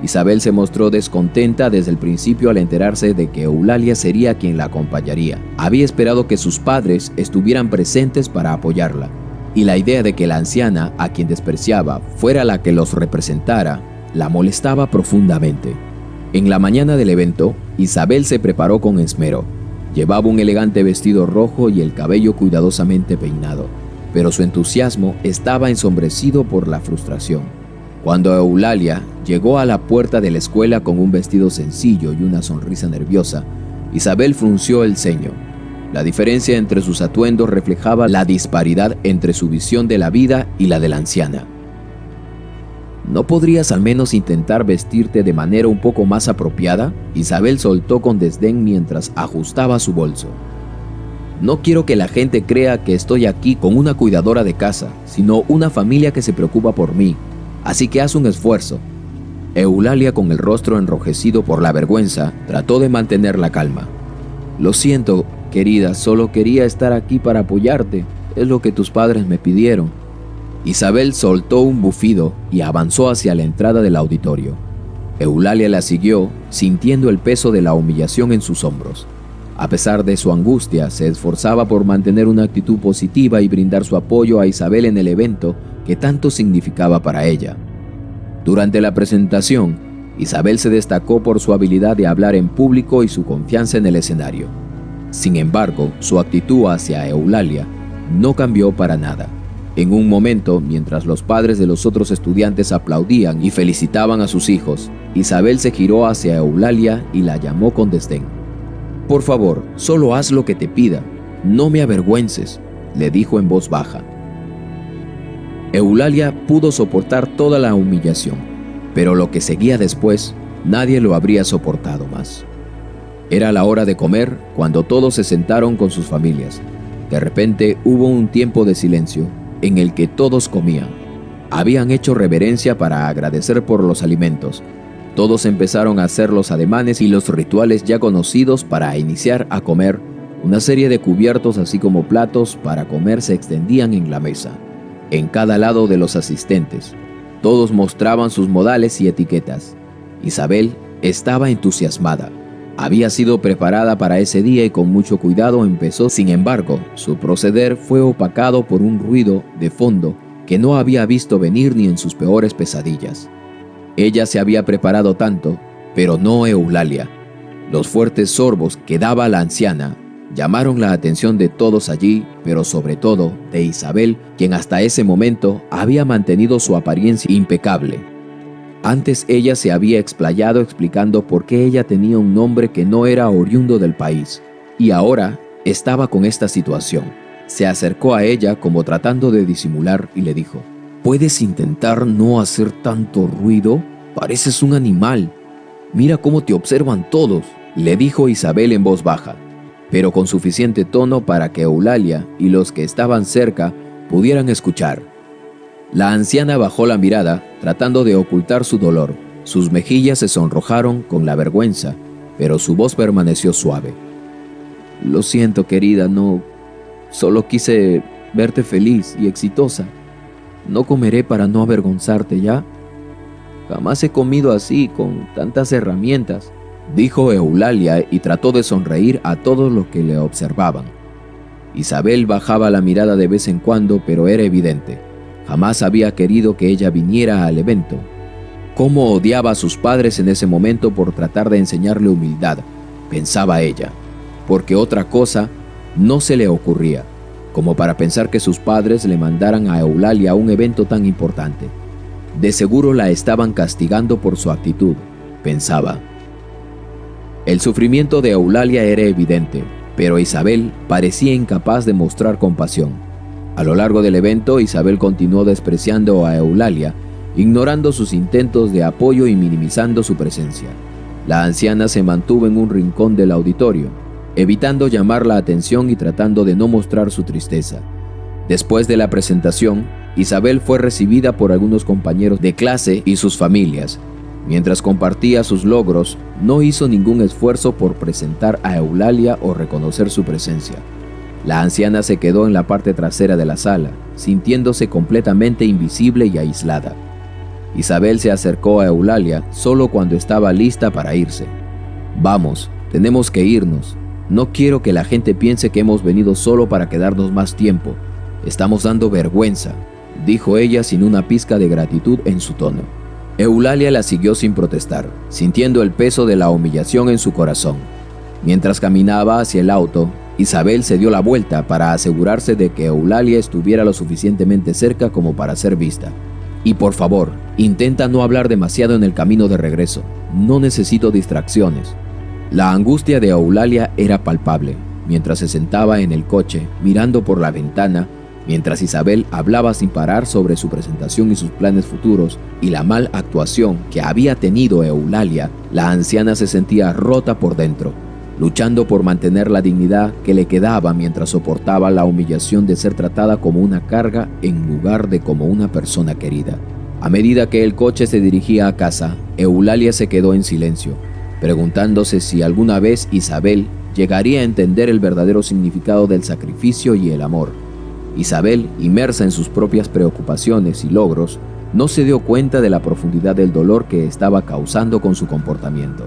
Isabel se mostró descontenta desde el principio al enterarse de que Eulalia sería quien la acompañaría. Había esperado que sus padres estuvieran presentes para apoyarla, y la idea de que la anciana, a quien despreciaba, fuera la que los representara, la molestaba profundamente. En la mañana del evento, Isabel se preparó con esmero. Llevaba un elegante vestido rojo y el cabello cuidadosamente peinado, pero su entusiasmo estaba ensombrecido por la frustración. Cuando Eulalia llegó a la puerta de la escuela con un vestido sencillo y una sonrisa nerviosa, Isabel frunció el ceño. La diferencia entre sus atuendos reflejaba la disparidad entre su visión de la vida y la de la anciana. ¿No podrías al menos intentar vestirte de manera un poco más apropiada? Isabel soltó con desdén mientras ajustaba su bolso. No quiero que la gente crea que estoy aquí con una cuidadora de casa, sino una familia que se preocupa por mí. Así que haz un esfuerzo. Eulalia, con el rostro enrojecido por la vergüenza, trató de mantener la calma. Lo siento, querida, solo quería estar aquí para apoyarte. Es lo que tus padres me pidieron. Isabel soltó un bufido y avanzó hacia la entrada del auditorio. Eulalia la siguió, sintiendo el peso de la humillación en sus hombros. A pesar de su angustia, se esforzaba por mantener una actitud positiva y brindar su apoyo a Isabel en el evento que tanto significaba para ella. Durante la presentación, Isabel se destacó por su habilidad de hablar en público y su confianza en el escenario. Sin embargo, su actitud hacia Eulalia no cambió para nada. En un momento, mientras los padres de los otros estudiantes aplaudían y felicitaban a sus hijos, Isabel se giró hacia Eulalia y la llamó con desdén. «Por favor, solo haz lo que te pida. No me avergüences», le dijo en voz baja. Eulalia pudo soportar toda la humillación, pero lo que seguía después, nadie lo habría soportado más. Era la hora de comer cuando todos se sentaron con sus familias. De repente hubo un tiempo de silencio en el que todos comían. Habían hecho reverencia para agradecer por los alimentos. Todos empezaron a hacer los ademanes y los rituales ya conocidos para iniciar a comer. Una serie de cubiertos así como platos para comer se extendían en la mesa, en cada lado de los asistentes. Todos mostraban sus modales y etiquetas. Isabel estaba entusiasmada. Había sido preparada para ese día y con mucho cuidado empezó. Sin embargo, su proceder fue opacado por un ruido de fondo que no había visto venir ni en sus peores pesadillas. Ella se había preparado tanto, pero no Eulalia. Los fuertes sorbos que daba la anciana llamaron la atención de todos allí, pero sobre todo de Isabel, quien hasta ese momento había mantenido su apariencia impecable. Antes ella se había explayado explicando por qué ella tenía un nombre que no era oriundo del país, y ahora estaba con esta situación. Se acercó a ella como tratando de disimular y le dijo: «¿Puedes intentar no hacer tanto ruido? Pareces un animal. Mira cómo te observan todos», le dijo Isabel en voz baja, pero con suficiente tono para que Eulalia y los que estaban cerca pudieran escuchar. La anciana bajó la mirada, tratando de ocultar su dolor. Sus mejillas se sonrojaron con la vergüenza, pero su voz permaneció suave. «Lo siento, querida, solo quise verte feliz y exitosa. No comeré para no avergonzarte, ¿ya? Jamás he comido así, con tantas herramientas», dijo Eulalia y trató de sonreír a todos los que le observaban. Isabel bajaba la mirada de vez en cuando, pero era evidente. Jamás había querido que ella viniera al evento. Cómo odiaba a sus padres en ese momento por tratar de enseñarle humildad, pensaba ella, porque otra cosa no se le ocurría, como para pensar que sus padres le mandaran a Eulalia a un evento tan importante. De seguro la estaban castigando por su actitud, pensaba. El sufrimiento de Eulalia era evidente, pero Isabel parecía incapaz de mostrar compasión. A lo largo del evento, Isabel continuó despreciando a Eulalia, ignorando sus intentos de apoyo y minimizando su presencia. La anciana se mantuvo en un rincón del auditorio, evitando llamar la atención y tratando de no mostrar su tristeza. Después de la presentación, Isabel fue recibida por algunos compañeros de clase y sus familias. Mientras compartía sus logros, no hizo ningún esfuerzo por presentar a Eulalia o reconocer su presencia. La anciana se quedó en la parte trasera de la sala, sintiéndose completamente invisible y aislada. Isabel se acercó a Eulalia solo cuando estaba lista para irse. «Vamos, tenemos que irnos. No quiero que la gente piense que hemos venido solo para quedarnos más tiempo. Estamos dando vergüenza», dijo ella sin una pizca de gratitud en su tono. Eulalia la siguió sin protestar, sintiendo el peso de la humillación en su corazón. Mientras caminaba hacia el auto, Isabel se dio la vuelta para asegurarse de que Eulalia estuviera lo suficientemente cerca como para ser vista. Y por favor, intenta no hablar demasiado en el camino de regreso. No necesito distracciones. La angustia de Eulalia era palpable, mientras se sentaba en el coche, mirando por la ventana, mientras Isabel hablaba sin parar sobre su presentación y sus planes futuros y la mal actuación que había tenido Eulalia. La anciana se sentía rota por dentro, luchando por mantener la dignidad que le quedaba mientras soportaba la humillación de ser tratada como una carga en lugar de como una persona querida. A medida que el coche se dirigía a casa, Eulalia se quedó en silencio, preguntándose si alguna vez Isabel llegaría a entender el verdadero significado del sacrificio y el amor. Isabel, inmersa en sus propias preocupaciones y logros, no se dio cuenta de la profundidad del dolor que estaba causando con su comportamiento.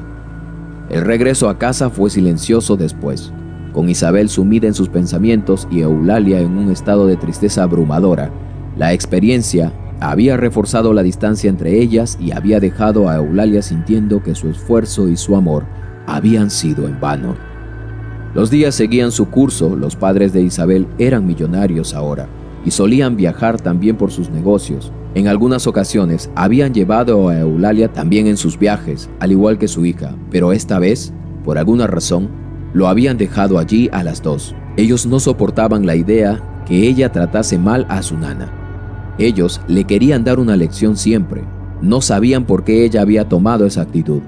El regreso a casa fue silencioso después, con Isabel sumida en sus pensamientos y Eulalia en un estado de tristeza abrumadora. La experiencia había reforzado la distancia entre ellas y había dejado a Eulalia sintiendo que su esfuerzo y su amor habían sido en vano. Los días seguían su curso. Los padres de Isabel eran millonarios ahora y solían viajar también por sus negocios. En algunas ocasiones habían llevado a Eulalia también en sus viajes, al igual que su hija, pero esta vez, por alguna razón, lo habían dejado allí a las dos. Ellos no soportaban la idea que ella tratase mal a su nana. Ellos le querían dar una lección siempre. No sabían por qué ella había tomado esa actitud,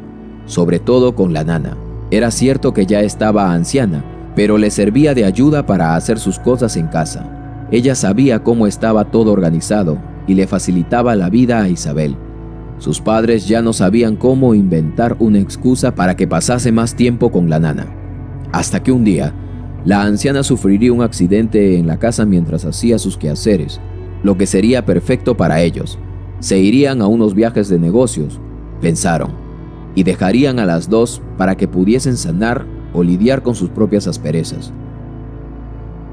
sobre todo con la nana. Era cierto que ya estaba anciana, pero le servía de ayuda para hacer sus cosas en casa. Ella sabía cómo estaba todo organizado y le facilitaba la vida a Isabel. Sus padres ya no sabían cómo inventar una excusa para que pasase más tiempo con la nana. Hasta que un día, la anciana sufriría un accidente en la casa mientras hacía sus quehaceres, lo que sería perfecto para ellos. Se irían a unos viajes de negocios, pensaron, y dejarían a las dos para que pudiesen sanar o lidiar con sus propias asperezas.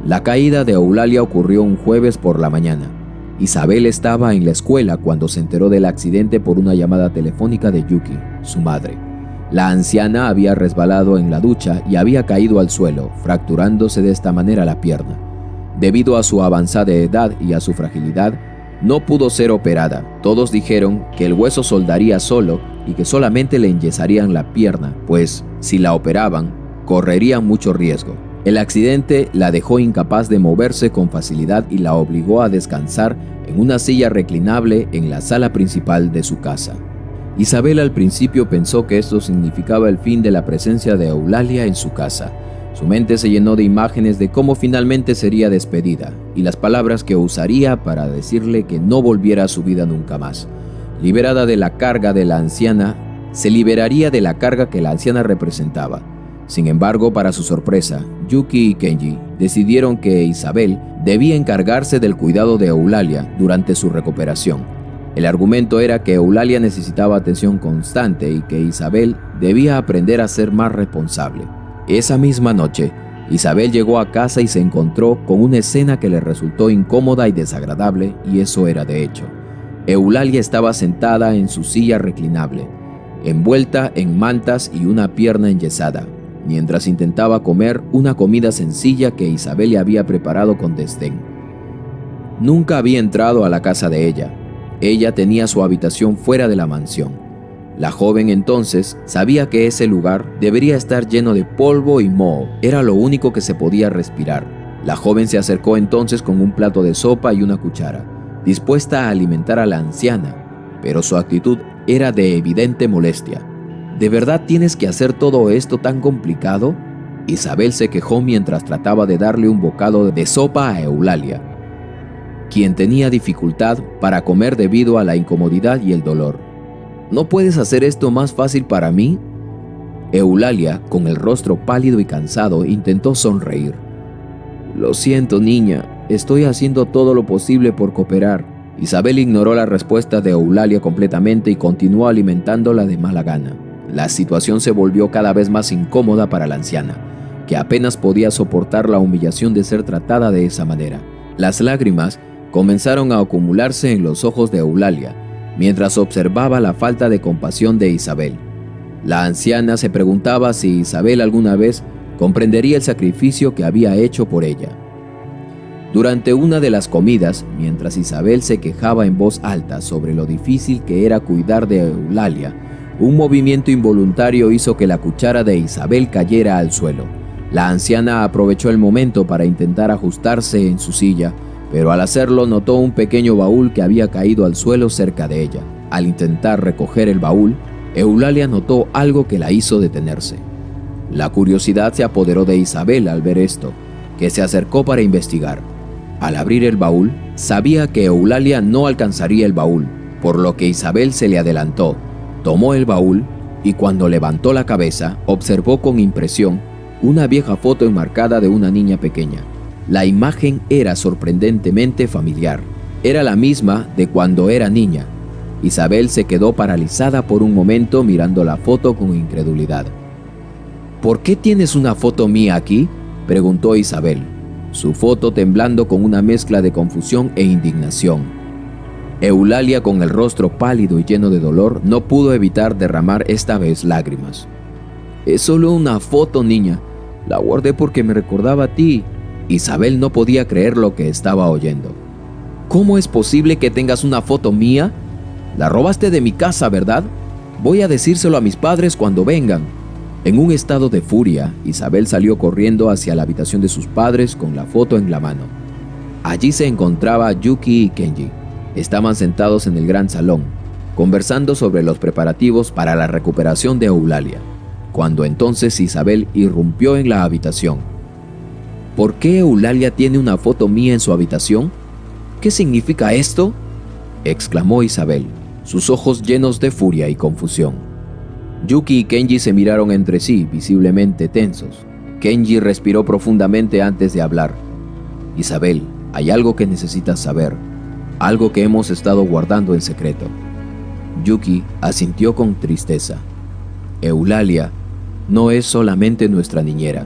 La caída de Eulalia ocurrió un jueves por la mañana. Isabel estaba en la escuela cuando se enteró del accidente por una llamada telefónica de Yuki, su madre. La anciana había resbalado en la ducha y había caído al suelo, fracturándose de esta manera la pierna. Debido a su avanzada edad y a su fragilidad, no pudo ser operada. Todos dijeron que el hueso soldaría solo y que solamente le enyesarían la pierna, pues si la operaban, correrían mucho riesgo. El accidente la dejó incapaz de moverse con facilidad y la obligó a descansar en una silla reclinable en la sala principal de su casa. Isabel al principio pensó que esto significaba el fin de la presencia de Eulalia en su casa. Su mente se llenó de imágenes de cómo finalmente sería despedida y las palabras que usaría para decirle que no volviera a su vida nunca más. Liberada de la carga de la anciana, se liberaría de la carga que la anciana representaba. Sin embargo, para su sorpresa, Yuki y Kenji decidieron que Isabel debía encargarse del cuidado de Eulalia durante su recuperación. El argumento era que Eulalia necesitaba atención constante y que Isabel debía aprender a ser más responsable. Esa misma noche, Isabel llegó a casa y se encontró con una escena que le resultó incómoda y desagradable, y eso era de hecho. Eulalia estaba sentada en su silla reclinable, envuelta en mantas y una pierna enyesada, mientras intentaba comer una comida sencilla que Isabel le había preparado con desdén. Nunca había entrado a la casa de ella. Ella tenía su habitación fuera de la mansión. La joven entonces sabía que ese lugar debería estar lleno de polvo y moho. Era lo único que se podía respirar. La joven se acercó entonces con un plato de sopa y una cuchara, dispuesta a alimentar a la anciana, pero su actitud era de evidente molestia. ¿De verdad tienes que hacer todo esto tan complicado?, Isabel se quejó mientras trataba de darle un bocado de sopa a Eulalia, quien tenía dificultad para comer debido a la incomodidad y el dolor. ¿No puedes hacer esto más fácil para mí? Eulalia, con el rostro pálido y cansado, intentó sonreír. Lo siento, niña, estoy haciendo todo lo posible por cooperar. Isabel ignoró la respuesta de Eulalia completamente y continuó alimentándola de mala gana. La situación se volvió cada vez más incómoda para la anciana, que apenas podía soportar la humillación de ser tratada de esa manera. Las lágrimas comenzaron a acumularse en los ojos de Eulalia, mientras observaba la falta de compasión de Isabel. La anciana se preguntaba si Isabel alguna vez comprendería el sacrificio que había hecho por ella. Durante una de las comidas, mientras Isabel se quejaba en voz alta sobre lo difícil que era cuidar de Eulalia, un movimiento involuntario hizo que la cuchara de Isabel cayera al suelo. La anciana aprovechó el momento para intentar ajustarse en su silla, pero al hacerlo notó un pequeño baúl que había caído al suelo cerca de ella. Al intentar recoger el baúl, Eulalia notó algo que la hizo detenerse. La curiosidad se apoderó de Isabel al ver esto, que se acercó para investigar. Al abrir el baúl, sabía que Eulalia no alcanzaría el baúl, por lo que Isabel se le adelantó, tomó el baúl y cuando levantó la cabeza, observó con impresión una vieja foto enmarcada de una niña pequeña. La imagen era sorprendentemente familiar. Era la misma de cuando era niña. Isabel se quedó paralizada por un momento mirando la foto con incredulidad. ¿Por qué tienes una foto mía aquí?, preguntó Isabel, su foto temblando con una mezcla de confusión e indignación. Eulalia, con el rostro pálido y lleno de dolor, no pudo evitar derramar esta vez lágrimas. «Es solo una foto, niña. La guardé porque me recordaba a ti». Isabel no podía creer lo que estaba oyendo. «¿Cómo es posible que tengas una foto mía? La robaste de mi casa, ¿verdad? Voy a decírselo a mis padres cuando vengan». En un estado de furia, Isabel salió corriendo hacia la habitación de sus padres con la foto en la mano. Allí se encontraba Yuki y Kenji. Estaban sentados en el gran salón, conversando sobre los preparativos para la recuperación de Eulalia, cuando entonces Isabel irrumpió en la habitación. ¿Por qué Eulalia tiene una foto mía en su habitación? ¿Qué significa esto?, exclamó Isabel, sus ojos llenos de furia y confusión. Yuki y Kenji se miraron entre sí, visiblemente tensos. Kenji respiró profundamente antes de hablar. «Isabel, hay algo que necesitas saber, algo que hemos estado guardando en secreto». Yuki asintió con tristeza. «Eulalia no es solamente nuestra niñera».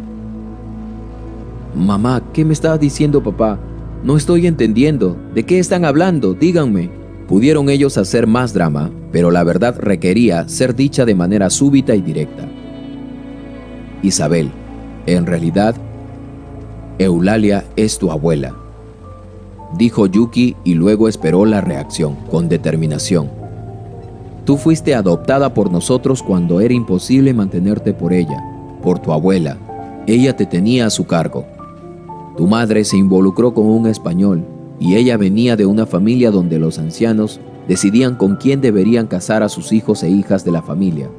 «Mamá, ¿qué me está diciendo papá? No estoy entendiendo. ¿De qué están hablando? Díganme». Pudieron ellos hacer más drama, pero la verdad requería ser dicha de manera súbita y directa. «Isabel, en realidad, Eulalia es tu abuela», dijo Yuki y luego esperó la reacción, con determinación. «Tú fuiste adoptada por nosotros cuando era imposible mantenerte por ella, por tu abuela. Ella te tenía a su cargo. Tu madre se involucró con un español, y ella venía de una familia donde los ancianos decidían con quién deberían casar a sus hijos e hijas de la familia.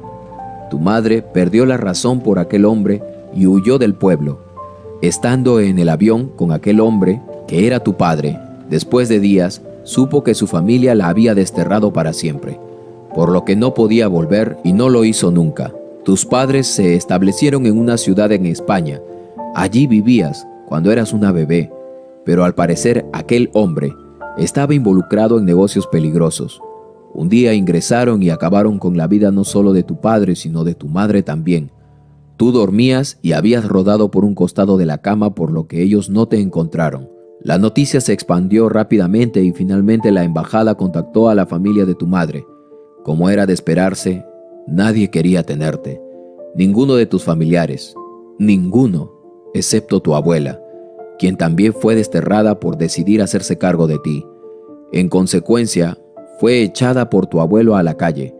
Tu madre perdió la razón por aquel hombre y huyó del pueblo. Estando en el avión con aquel hombre, que era tu padre, después de días, supo que su familia la había desterrado para siempre, por lo que no podía volver y no lo hizo nunca. Tus padres se establecieron en una ciudad en España. Allí vivías cuando eras una bebé. Pero al parecer aquel hombre estaba involucrado en negocios peligrosos. Un día ingresaron y acabaron con la vida no solo de tu padre, sino de tu madre también. Tú dormías y habías rodado por un costado de la cama, por lo que ellos no te encontraron. La noticia se expandió rápidamente y finalmente la embajada contactó a la familia de tu madre. Como era de esperarse, nadie quería tenerte. Ninguno de tus familiares. Ninguno, excepto tu abuela, quien también fue desterrada por decidir hacerse cargo de ti. En consecuencia, fue echada por tu abuelo a la calle.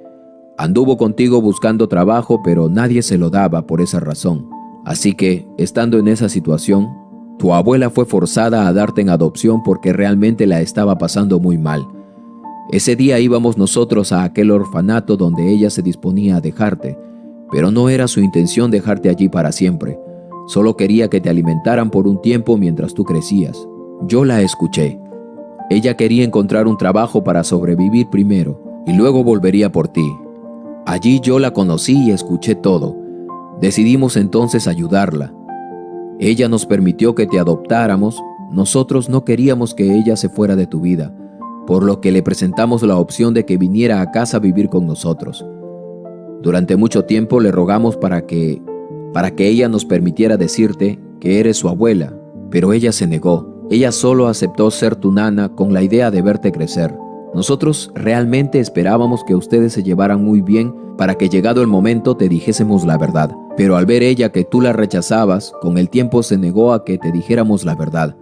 Anduvo contigo buscando trabajo, pero nadie se lo daba por esa razón. Así que, estando en esa situación, tu abuela fue forzada a darte en adopción porque realmente la estaba pasando muy mal. Ese día íbamos nosotros a aquel orfanato donde ella se disponía a dejarte, pero no era su intención dejarte allí para siempre. Solo quería que te alimentaran por un tiempo mientras tú crecías. Yo la escuché. Ella quería encontrar un trabajo para sobrevivir primero y luego volvería por ti. Allí yo la conocí y escuché todo. Decidimos entonces ayudarla. Ella nos permitió que te adoptáramos. Nosotros no queríamos que ella se fuera de tu vida, por lo que le presentamos la opción de que viniera a casa a vivir con nosotros. Durante mucho tiempo le rogamos para que ella nos permitiera decirte que eres su abuela, pero ella se negó. Ella solo aceptó ser tu nana con la idea de verte crecer. Nosotros realmente esperábamos que ustedes se llevaran muy bien para que llegado el momento te dijésemos la verdad. Pero al ver ella que tú la rechazabas, con el tiempo se negó a que te dijéramos la verdad.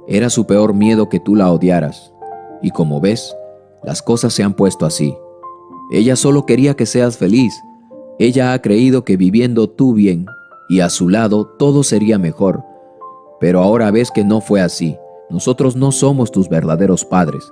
Era su peor miedo que tú la odiaras. Y como ves, las cosas se han puesto así. Ella solo quería que seas feliz. Ella ha creído que viviendo tú bien y a su lado todo sería mejor. Pero ahora ves que no fue así. Nosotros no somos tus verdaderos padres.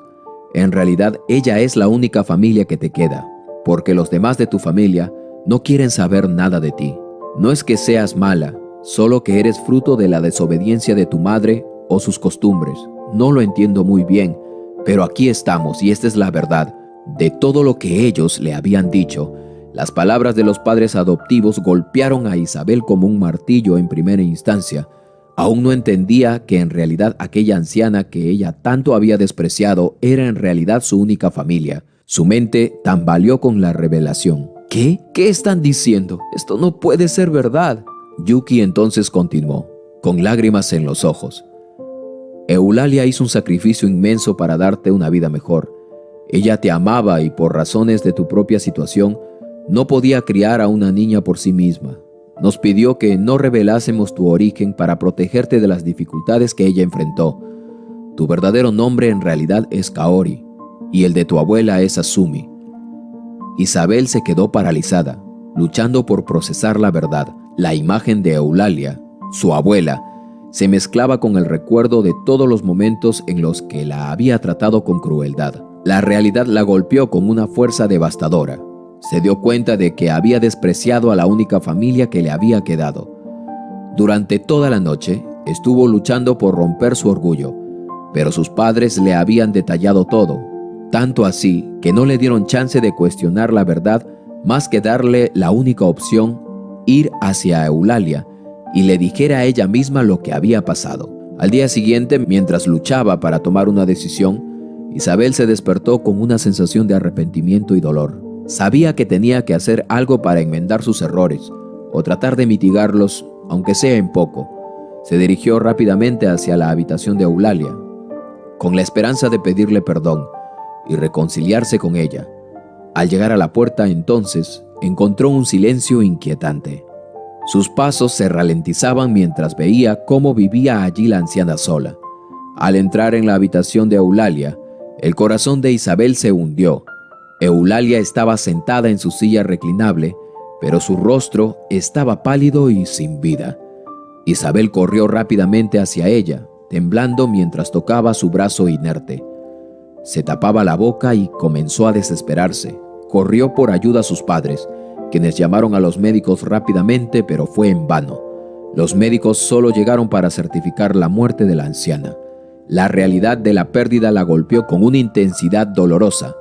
En realidad, ella es la única familia que te queda, porque los demás de tu familia no quieren saber nada de ti. No es que seas mala, solo que eres fruto de la desobediencia de tu madre o sus costumbres. No lo entiendo muy bien, pero aquí estamos y esta es la verdad. De todo lo que ellos le habían dicho, las palabras de los padres adoptivos golpearon a Isabel como un martillo en primera instancia. Aún no entendía que en realidad aquella anciana que ella tanto había despreciado era en realidad su única familia. Su mente tambaleó con la revelación. ¿Qué? ¿Qué están diciendo? Esto no puede ser verdad. Yuki entonces continuó, con lágrimas en los ojos. Eulalia hizo un sacrificio inmenso para darte una vida mejor. Ella te amaba y por razones de tu propia situación, no podía criar a una niña por sí misma. Nos pidió que no revelásemos tu origen para protegerte de las dificultades que ella enfrentó. Tu verdadero nombre en realidad es Kaori, y el de tu abuela es Asumi. Isabel se quedó paralizada, luchando por procesar la verdad. La imagen de Eulalia, su abuela, se mezclaba con el recuerdo de todos los momentos en los que la había tratado con crueldad. La realidad la golpeó con una fuerza devastadora. Se dio cuenta de que había despreciado a la única familia que le había quedado. Durante toda la noche estuvo luchando por romper su orgullo, pero sus padres le habían detallado todo, tanto así que no le dieron chance de cuestionar la verdad más que darle la única opción, ir hacia Eulalia y le dijera a ella misma lo que había pasado. Al día siguiente, mientras luchaba para tomar una decisión, Isabel se despertó con una sensación de arrepentimiento y dolor. Sabía que tenía que hacer algo para enmendar sus errores o tratar de mitigarlos, aunque sea en poco. Se dirigió rápidamente hacia la habitación de Eulalia, con la esperanza de pedirle perdón y reconciliarse con ella. Al llegar a la puerta, entonces, encontró un silencio inquietante. Sus pasos se ralentizaban mientras veía cómo vivía allí la anciana sola. Al entrar en la habitación de Eulalia, el corazón de Isabel se hundió. Eulalia estaba sentada en su silla reclinable, pero su rostro estaba pálido y sin vida. Isabel corrió rápidamente hacia ella, temblando mientras tocaba su brazo inerte. Se tapaba la boca y comenzó a desesperarse. Corrió por ayuda a sus padres, quienes llamaron a los médicos rápidamente, pero fue en vano. Los médicos solo llegaron para certificar la muerte de la anciana. La realidad de la pérdida la golpeó con una intensidad dolorosa.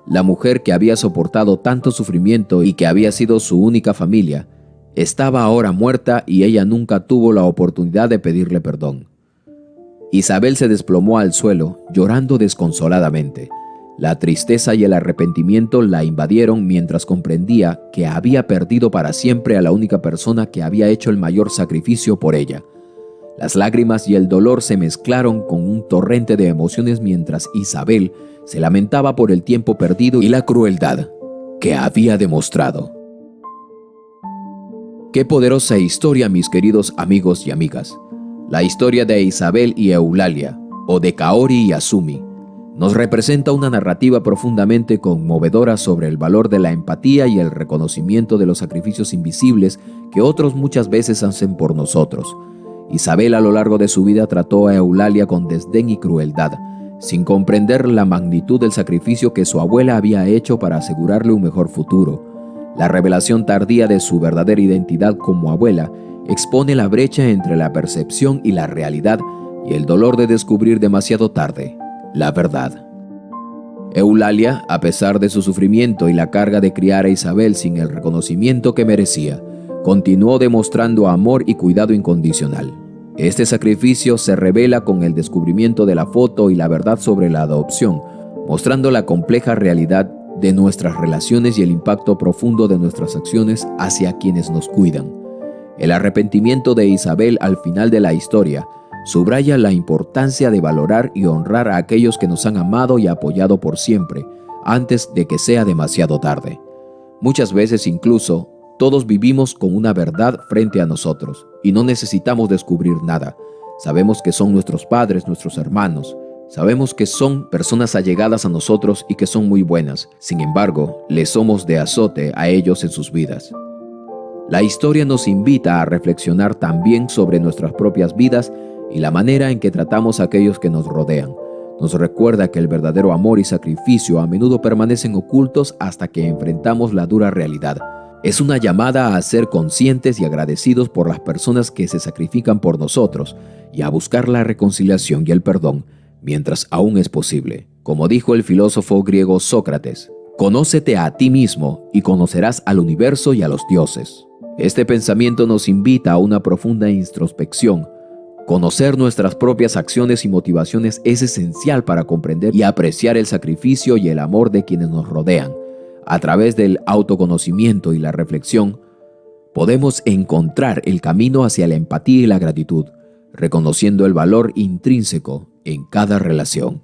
La mujer que había soportado tanto sufrimiento y que había sido su única familia, estaba ahora muerta y ella nunca tuvo la oportunidad de pedirle perdón. Isabel se desplomó al suelo, llorando desconsoladamente. La tristeza y el arrepentimiento la invadieron mientras comprendía que había perdido para siempre a la única persona que había hecho el mayor sacrificio por ella. Las lágrimas y el dolor se mezclaron con un torrente de emociones mientras Isabel se lamentaba por el tiempo perdido y la crueldad que había demostrado. Qué poderosa historia, mis queridos amigos y amigas. La historia de Isabel y Eulalia, o de Kaori y Asumi, nos representa una narrativa profundamente conmovedora sobre el valor de la empatía y el reconocimiento de los sacrificios invisibles que otros muchas veces hacen por nosotros. Isabel a lo largo de su vida trató a Eulalia con desdén y crueldad, sin comprender la magnitud del sacrificio que su abuela había hecho para asegurarle un mejor futuro. La revelación tardía de su verdadera identidad como abuela expone la brecha entre la percepción y la realidad y el dolor de descubrir demasiado tarde la verdad. Eulalia, a pesar de su sufrimiento y la carga de criar a Isabel sin el reconocimiento que merecía, continuó demostrando amor y cuidado incondicional. Este sacrificio se revela con el descubrimiento de la foto y la verdad sobre la adopción, mostrando la compleja realidad de nuestras relaciones y el impacto profundo de nuestras acciones hacia quienes nos cuidan. El arrepentimiento de Isabel al final de la historia subraya la importancia de valorar y honrar a aquellos que nos han amado y apoyado por siempre, antes de que sea demasiado tarde. Muchas veces incluso, todos vivimos con una verdad frente a nosotros y no necesitamos descubrir nada. Sabemos que son nuestros padres, nuestros hermanos. Sabemos que son personas allegadas a nosotros y que son muy buenas. Sin embargo, les somos de azote a ellos en sus vidas. La historia nos invita a reflexionar también sobre nuestras propias vidas y la manera en que tratamos a aquellos que nos rodean. Nos recuerda que el verdadero amor y sacrificio a menudo permanecen ocultos hasta que enfrentamos la dura realidad. Es una llamada a ser conscientes y agradecidos por las personas que se sacrifican por nosotros y a buscar la reconciliación y el perdón mientras aún es posible. Como dijo el filósofo griego Sócrates, «Conócete a ti mismo y conocerás al universo y a los dioses». Este pensamiento nos invita a una profunda introspección. Conocer nuestras propias acciones y motivaciones es esencial para comprender y apreciar el sacrificio y el amor de quienes nos rodean. A través del autoconocimiento y la reflexión, podemos encontrar el camino hacia la empatía y la gratitud, reconociendo el valor intrínseco en cada relación.